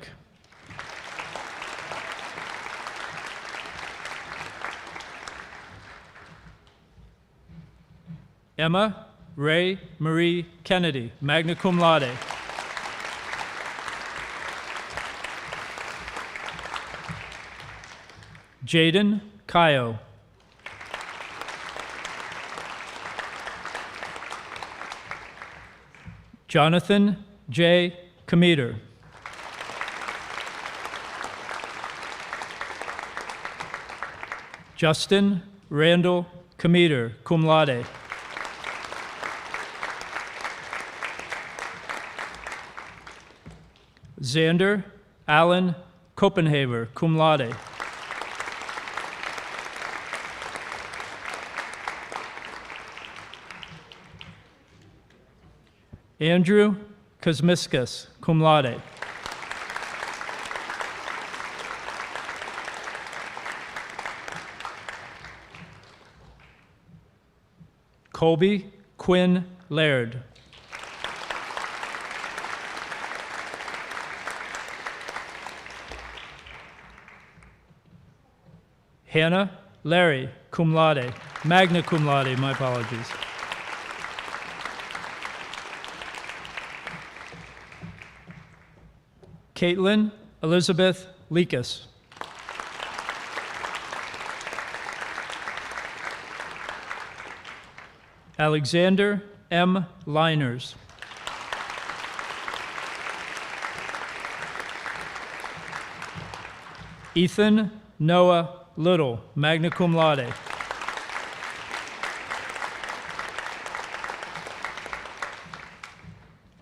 Emma Ray Marie Kennedy, magna cum laude. Jaden Kayo. Jonathan J. Comeder. Justin Randall Comeder, cum laude. Xander Allen Copenhaver, cum laude. Andrew Kosmiskas, cum laude. Colby Quinn Laird. Hannah Larry, cum laude. Magna cum laude, my apologies. Caitlin Elizabeth Lekas. Alexander M. Liners. Ethan Noah Little, magna cum laude.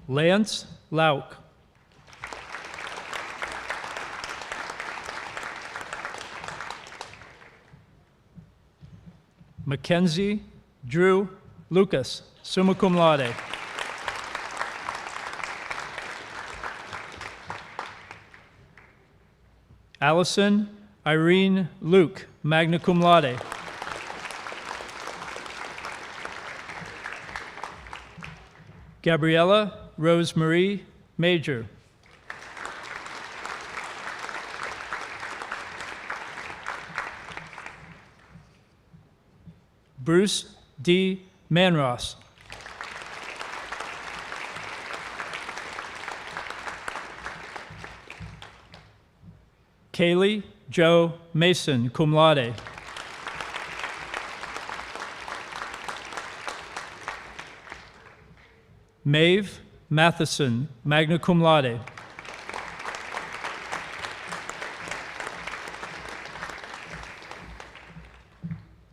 Lance Lauk. Mackenzie Drew Lucas, summa cum laude. Allison Irene Luke, magna cum laude. Gabriella Rosemarie Major. Bruce D. Manross. Kaylee Joe Mason, cum laude. Maeve Matheson, magna cum laude.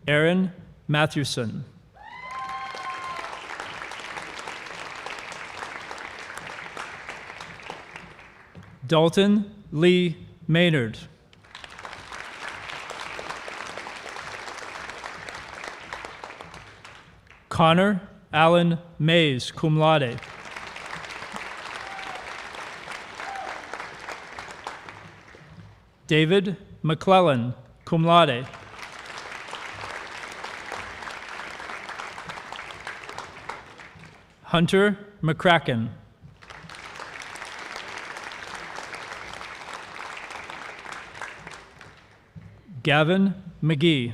Aaron Matthewson. Dalton Lee Maynard. Connor Allen Mays, cum laude. David McClellan, cum laude. Hunter McCracken. Gavin McGee.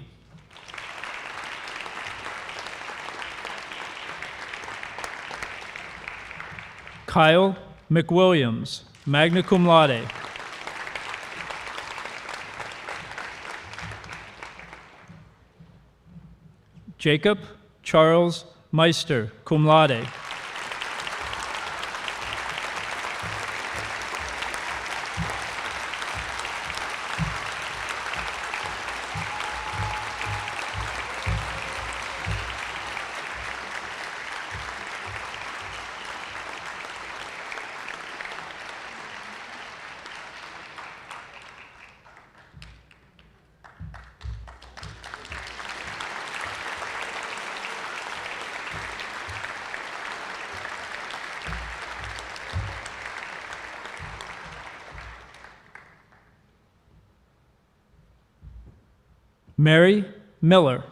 Kyle McWilliams, magna cum laude. Jacob Charles Meister, cum laude. Mary Miller.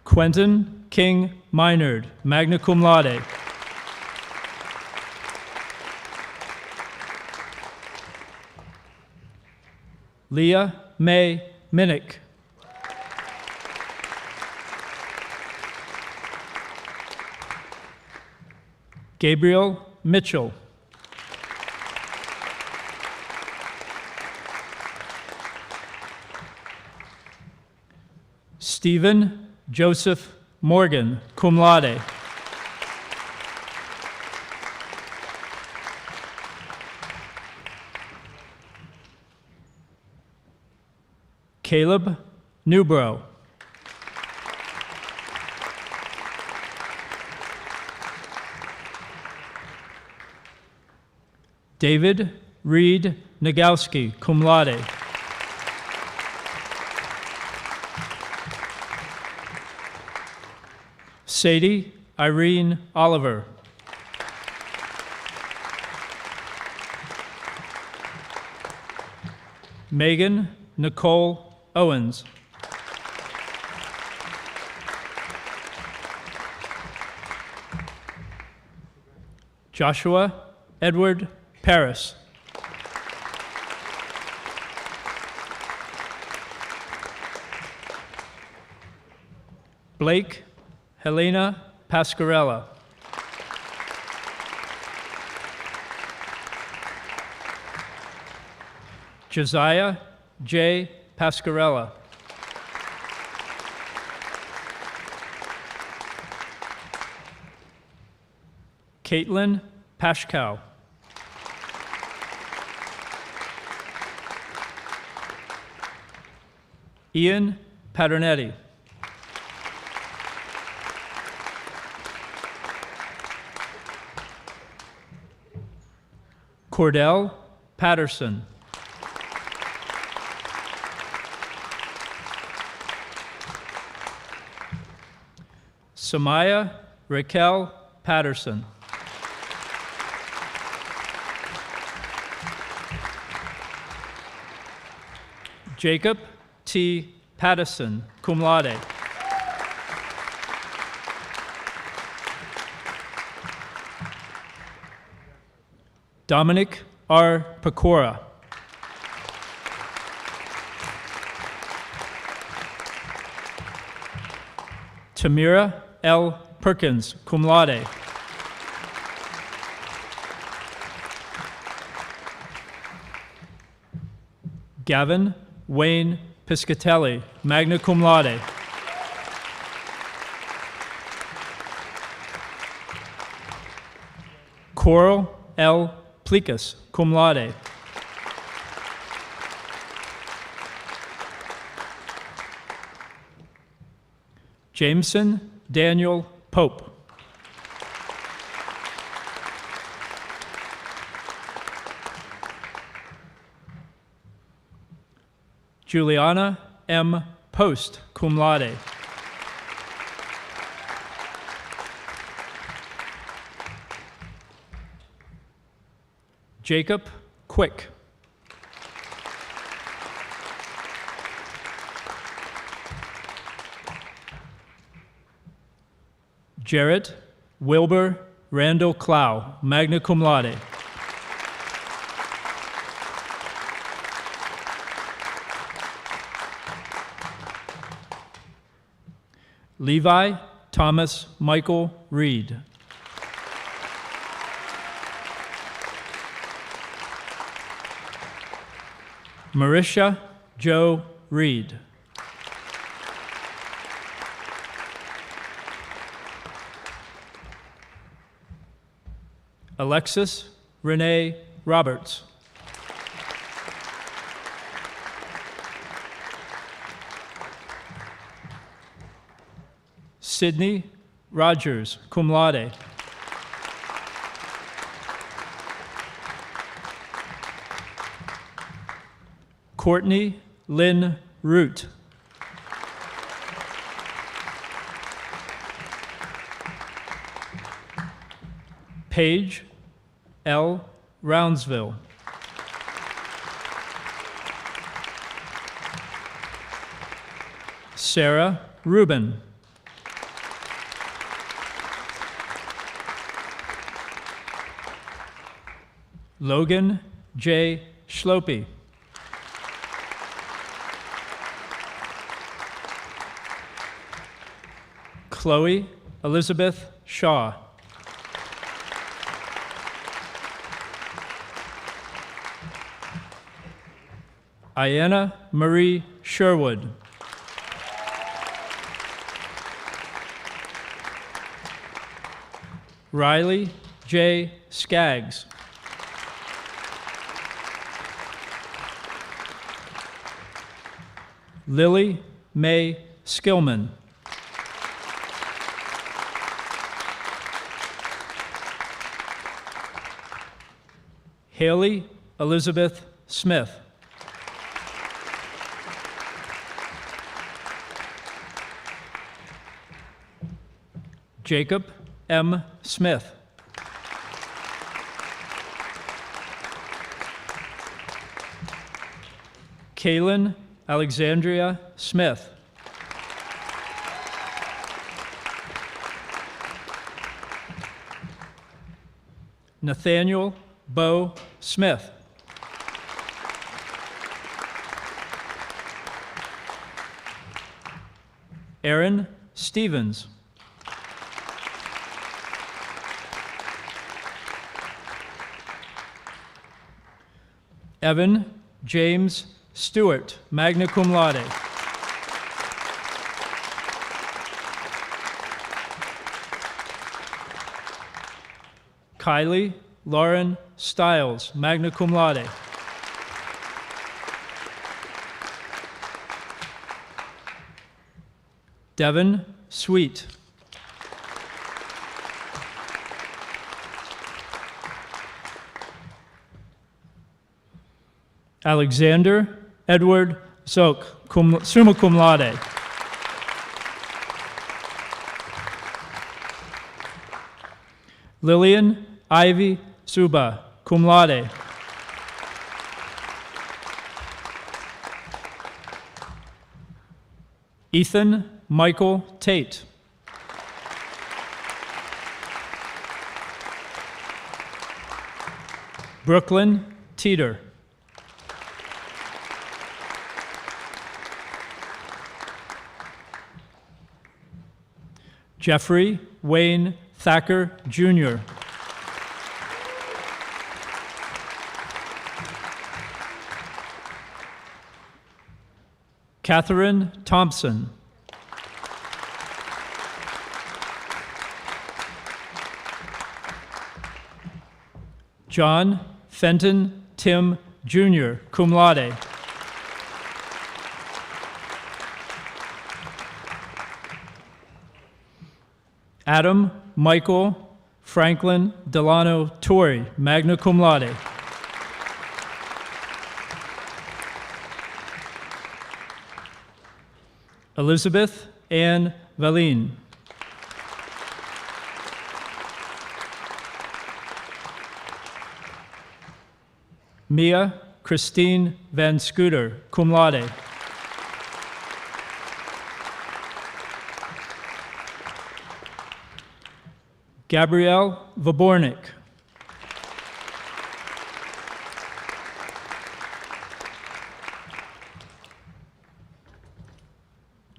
Quentin King Minard, magna cum laude. Leah May Minnick. Gabriel Mitchell. Stephen Joseph Morgan, cum laude. Caleb Newbrow. David Reed Nagowski, cum laude. Sadie Irene Oliver. Megan Nicole Owens. Joshua Edward Paris. Blake Helena Pascarella. Josiah J. Pascarella. Caitlin Pashkow. Ian Paternetti. Cordell Patterson. Samaya Raquel Patterson. Jacob T. Pattison, cum laude. Dominic R. Pecora. Tamira L. Perkins, cum laude. Gavin Wayne Piscatelli, magna cum laude. Coral L. Plikas, cum laude. Jameson Daniel Pope. Juliana M. Post, cum laude. Jacob Quick. Jarrett Wilbur Randall Clow, magna cum laude. Levi Thomas Michael Reed. Marisha Joe Reed. Alexis Renee Roberts. Sydney Rogers, cum laude. Courtney Lynn Root. Paige L. Roundsville. Sarah Rubin. Logan J. Schlopey. Chloe Elizabeth Shaw. Ayanna Marie Sherwood. Riley J. Skaggs. Lily Mae Skillman. Haley Elizabeth Smith. Jacob M. Smith. Kaylin Alexandria Smith. Nathaniel Bo Smith. Aaron Stevens. Evan James Stewart, magna cum laude. Kylie Lauren Stiles, magna cum laude. Devin Sweet. Alexander Edward Zook, summa cum laude. Lillian Ivy Suba, cum laude. Ethan Michael Tate. Brooklyn Teeter. Jeffrey Wayne Thacker, Jr. Catherine Thompson. John Fenton Tim, Jr., cum laude. Adam Michael Franklin Delano Torrey, magna cum laude. Elizabeth Ann Valine. Mia Christine Van Scooter, cum laude. Gabrielle Vabornik.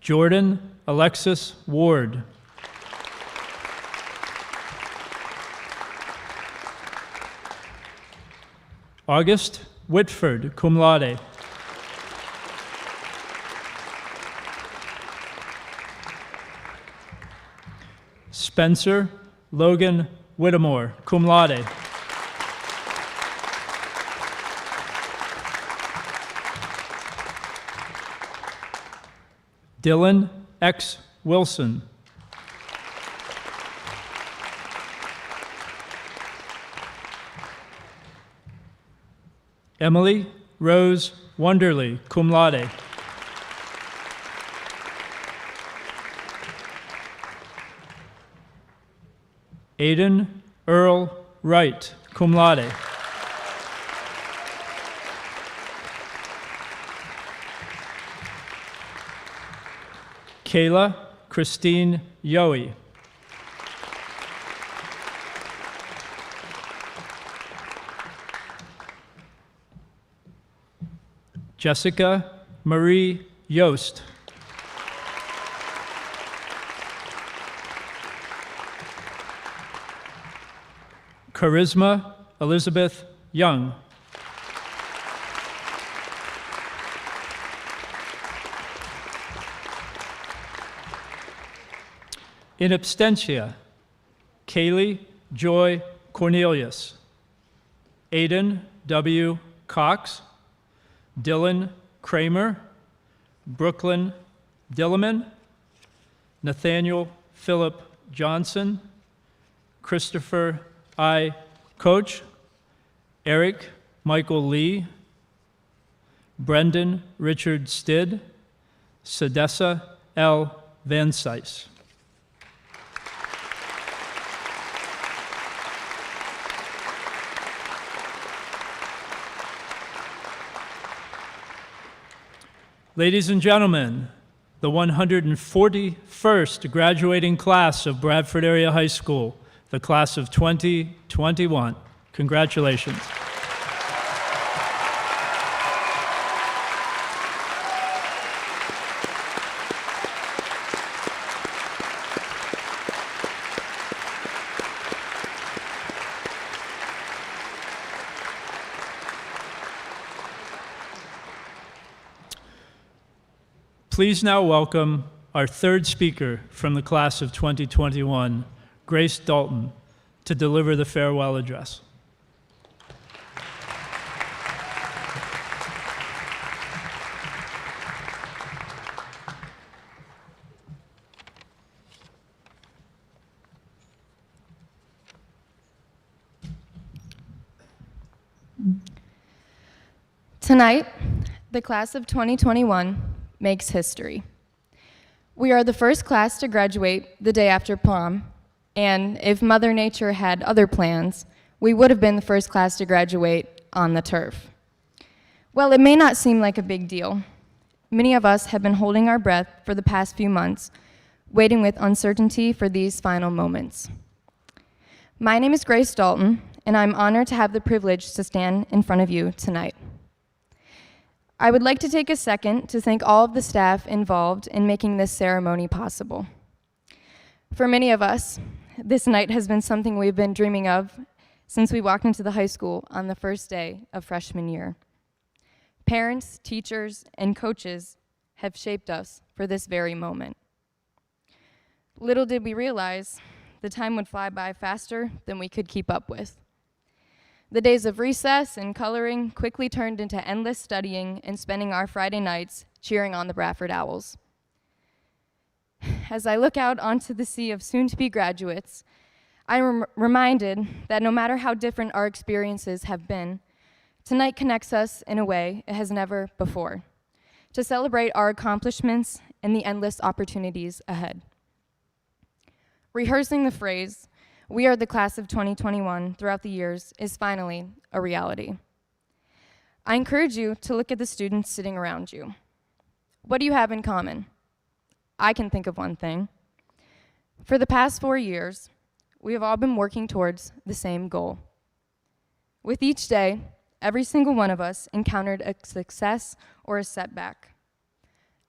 Jordan Alexis Ward. August Whitford, cum laude. Spencer Logan Whittemore, cum laude. Dylan X. Wilson. Emily Rose Wonderly, cum laude. Aiden Earl Wright, cum laude. Kayla Christine Yohe. Jessica Marie Yost. Charisma Elizabeth Young. In absentia, Kaylee Joy Cornelius, Aiden W. Cox, Dylan Kramer, Brooklyn Dillerman, Nathaniel Philip Johnson, Christopher I. Coach, Eric Michael Lee, Brendan Richard Stid, Sedessa L. Van Sice. Ladies and gentlemen, the 141st graduating class of Bradford Area High School, the class of 2021. Congratulations. Please now welcome our third speaker from the class of 2021, Grace Dalton, to deliver the farewell address. Tonight, the class of 2021 makes history. We are the first class to graduate the day after prom, and if Mother Nature had other plans, we would have been the first class to graduate on the turf. Well, it may not seem like a big deal. Many of us have been holding our breath for the past few months, waiting with uncertainty for these final moments. My name is Grace Dalton, and I'm honored to have the privilege to stand in front of you tonight. I would like to take a second to thank all of the staff involved in making this ceremony possible. For many of us, this night has been something we've been dreaming of since we walked into the high school on the first day of freshman year. Parents, teachers, and coaches have shaped us for this very moment. Little did we realize the time would fly by faster than we could keep up with. The days of recess and coloring quickly turned into endless studying and spending our Friday nights cheering on the Bradford Owls. As I look out onto the sea of soon-to-be graduates, I'm reminded that no matter how different our experiences have been, tonight connects us in a way it has never before, to celebrate our accomplishments and the endless opportunities ahead. Rehearsing the phrase, "We are the class of 2021" throughout the years is finally a reality. I encourage you to look at the students sitting around you. What do you have in common? I can think of one thing. For the past 4 years, we have all been working towards the same goal. With each day, every single one of us encountered a success or a setback.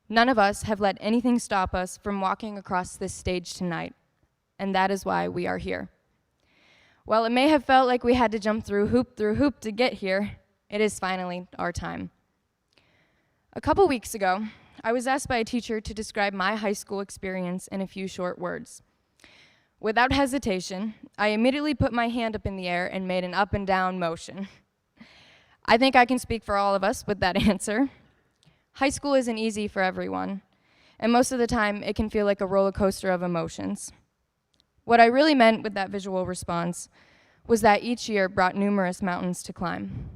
None of us have let anything stop us from walking across this stage tonight, and that is why we are here. While it may have felt like we had to jump through hoop to get here, it is finally our time. A couple weeks ago, I was asked by a teacher to describe my high school experience in a few short words. Without hesitation, I immediately put my hand up in the air and made an up and down motion. I think I can speak for all of us with that answer. High school isn't easy for everyone, and most of the time it can feel like a roller coaster of emotions. What I really meant with that visual response was that each year brought numerous mountains to climb.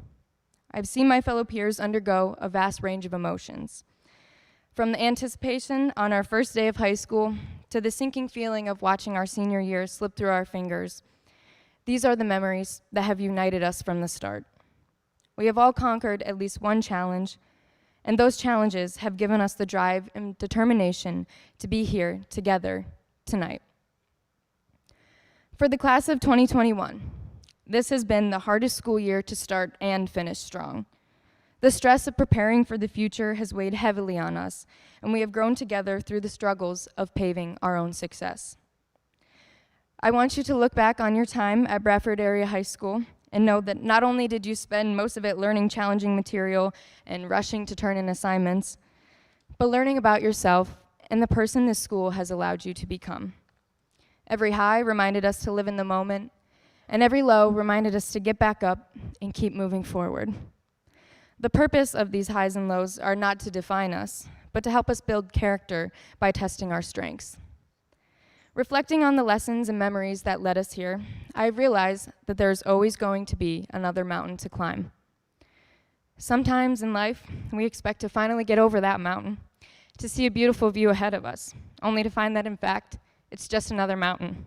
I've seen my fellow peers undergo a vast range of emotions. From the anticipation on our first day of high school to the sinking feeling of watching our senior year slip through our fingers, these are the memories that have united us from the start. We have all conquered at least one challenge, and those challenges have given us the drive and determination to be here together tonight. For the class of 2021, this has been the hardest school year to start and finish strong. The stress of preparing for the future has weighed heavily on us, and we have grown together through the struggles of paving our own success. I want you to look back on your time at Bradford Area High School and know that not only did you spend most of it learning challenging material and rushing to turn in assignments, but learning about yourself and the person this school has allowed you to become. Every high reminded us to live in the moment, and every low reminded us to get back up and keep moving forward. The purpose of these highs and lows are not to define us, but to help us build character by testing our strengths. Reflecting on the lessons and memories that led us here, I realized that there is always going to be another mountain to climb. Sometimes in life, we expect to finally get over that mountain, to see a beautiful view ahead of us, only to find that in fact, it's just another mountain.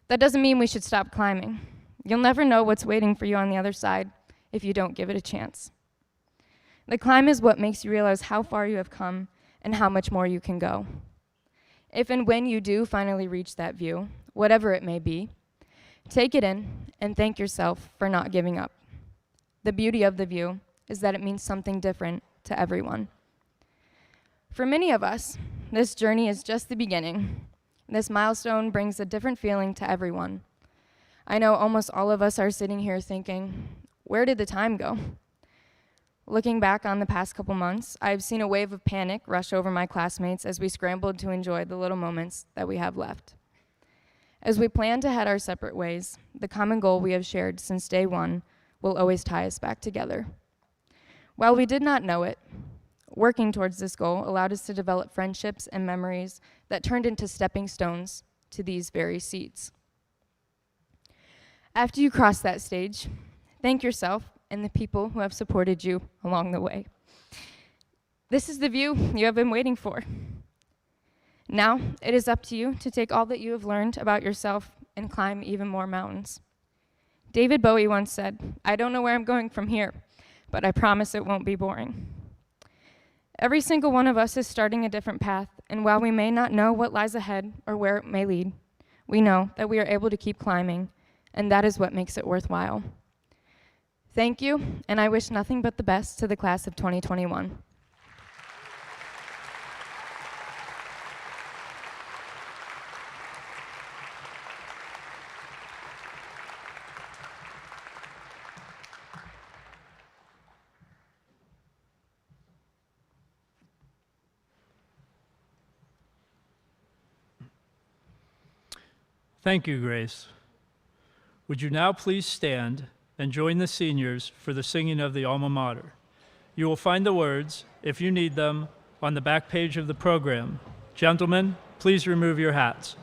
That doesn't mean we should stop climbing. You'll never know what's waiting for you on the other side if you don't give it a chance. The climb is what makes you realize how far you have come and how much more you can go. If and when you do finally reach that view, whatever it may be, take it in and thank yourself for not giving up. The beauty of the view is that it means something different to everyone. For many of us, this journey is just the beginning. This milestone brings a different feeling to everyone. I know almost all of us are sitting here thinking, where did the time go? Looking back on the past couple months, I've seen a wave of panic rush over my classmates as we scrambled to enjoy the little moments that we have left. As we plan to head our separate ways, the common goal we have shared since day one will always tie us back together. While we did not know it, working towards this goal allowed us to develop friendships and memories that turned into stepping stones to these very seats. After you cross that stage, thank yourself and the people who have supported you along the way. This is the view you have been waiting for. Now, it is up to you to take all that you have learned about yourself and climb even more mountains. David Bowie once said, "I don't know where I'm going from here, but I promise it won't be boring." Every single one of us is starting a different path, and while we may not know what lies ahead or where it may lead, we know that we are able to keep climbing, and that is what makes it worthwhile. Thank you, and I wish nothing but the best to the class of 2021. Thank you, Grace. Would you now please stand and join the seniors for the singing of the Alma Mater? You will find the words, if you need them, on the back page of the program. Gentlemen, please remove your hats.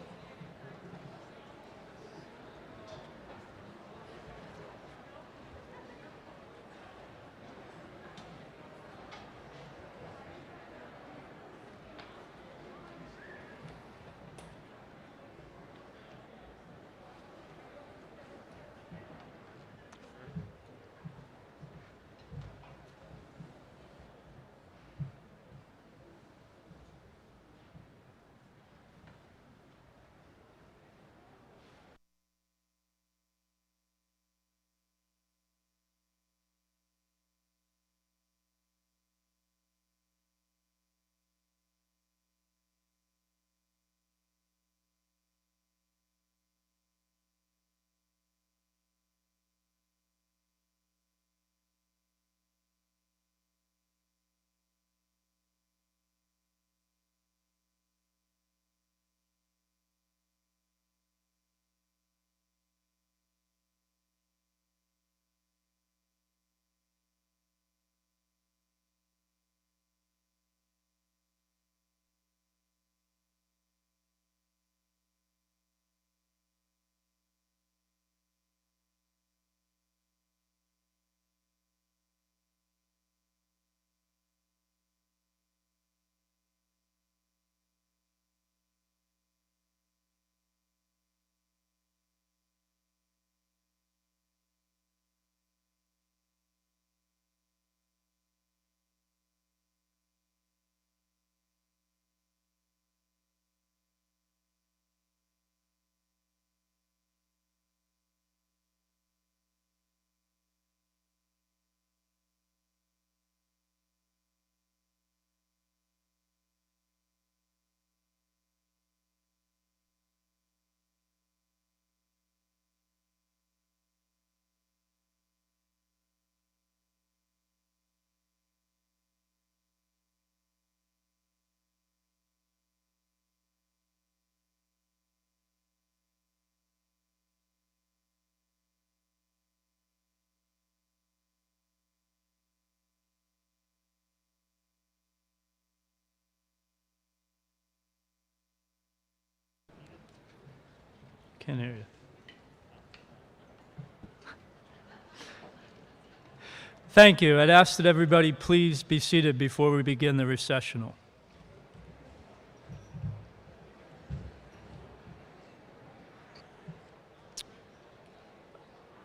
Can't hear you. Thank you. I'd ask that everybody please be seated before we begin the recessional.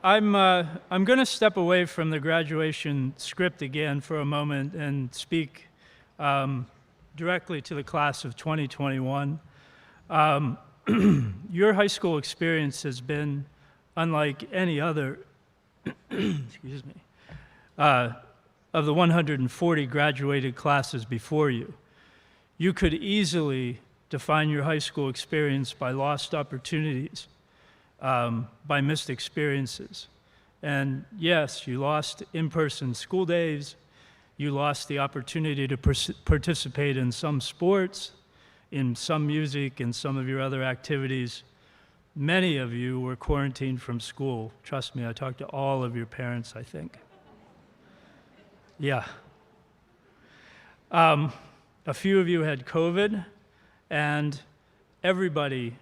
I'm going to step away from the graduation script again for a moment and speak directly to the class of 2021. Your high school experience has been unlike any other, excuse me, of the 140 graduated classes before you. You could easily define your high school experience by lost opportunities, by missed experiences. And yes, you lost in-person school days, you lost the opportunity to participate in some sports, in some music, and some of your other activities. Many of you were quarantined from school. Trust me, I talked to all of your parents, I think. Yeah. A few of you had COVID, and everybody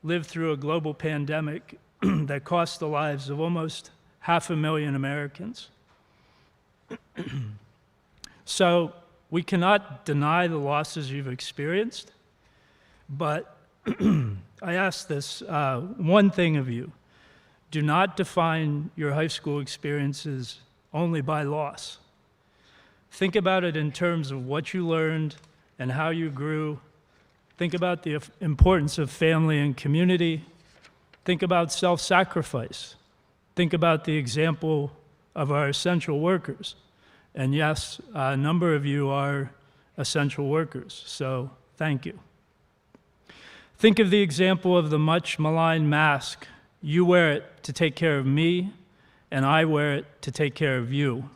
lived through a global pandemic that cost the lives of almost 500,000 Americans. So we cannot deny the losses you've experienced, but I ask this one thing of you. Do not define your high school experiences only by loss. Think about it in terms of what you learned and how you grew. Think about the importance of family and community. Think about self-sacrifice. Think about the example of our essential workers. And yes, a number of you are essential workers, so thank you. Think of the example of the much maligned mask. You wear it to take care of me, and I wear it to take care of you.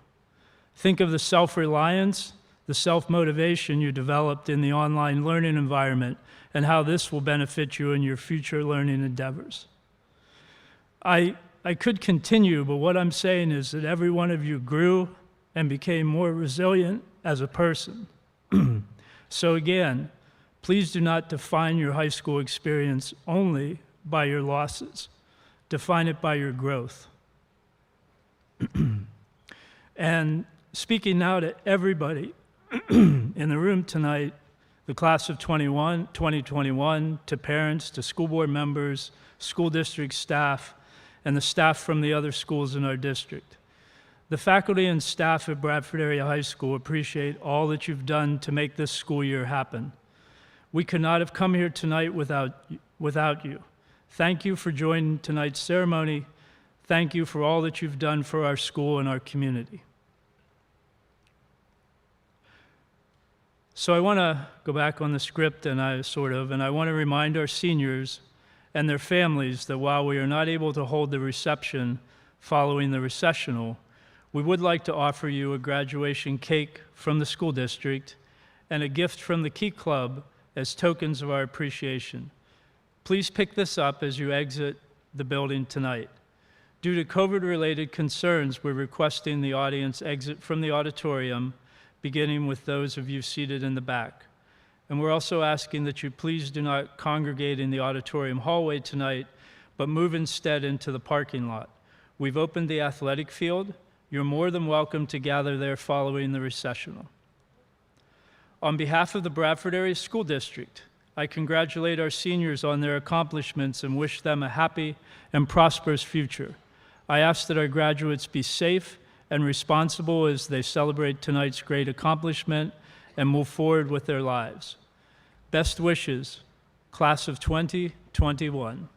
Think of the self-reliance, the self-motivation you developed in the online learning environment, and how this will benefit you in your future learning endeavors. I could continue, but what I'm saying is that every one of you grew and became more resilient as a person. So again, please do not define your high school experience only by your losses. Define it by your growth. And speaking now to everybody in the room tonight, the class of 2021, to parents, to school board members, school district staff, and the staff from the other schools in our district. The faculty and staff at Bradford Area High School appreciate all that you've done to make this school year happen. We could not have come here tonight without you. Thank you for joining tonight's ceremony. Thank you for all that you've done for our school and our community. So I want to go back on the script, and I want to remind our seniors and their families that while we are not able to hold the reception following the recessional, we would like to offer you a graduation cake from the school district and a gift from the Key Club as tokens of our appreciation. Please pick this up as you exit the building tonight. Due to COVID-related concerns, we're requesting the audience exit from the auditorium, beginning with those of you seated in the back. And we're also asking that you please do not congregate in the auditorium hallway tonight, but move instead into the parking lot. We've opened the athletic field. You're more than welcome to gather there following the recessional. On behalf of the Bradford Area School District, I congratulate our seniors on their accomplishments and wish them a happy and prosperous future. I ask that our graduates be safe and responsible as they celebrate tonight's great accomplishment and move forward with their lives. Best wishes, class of 2021.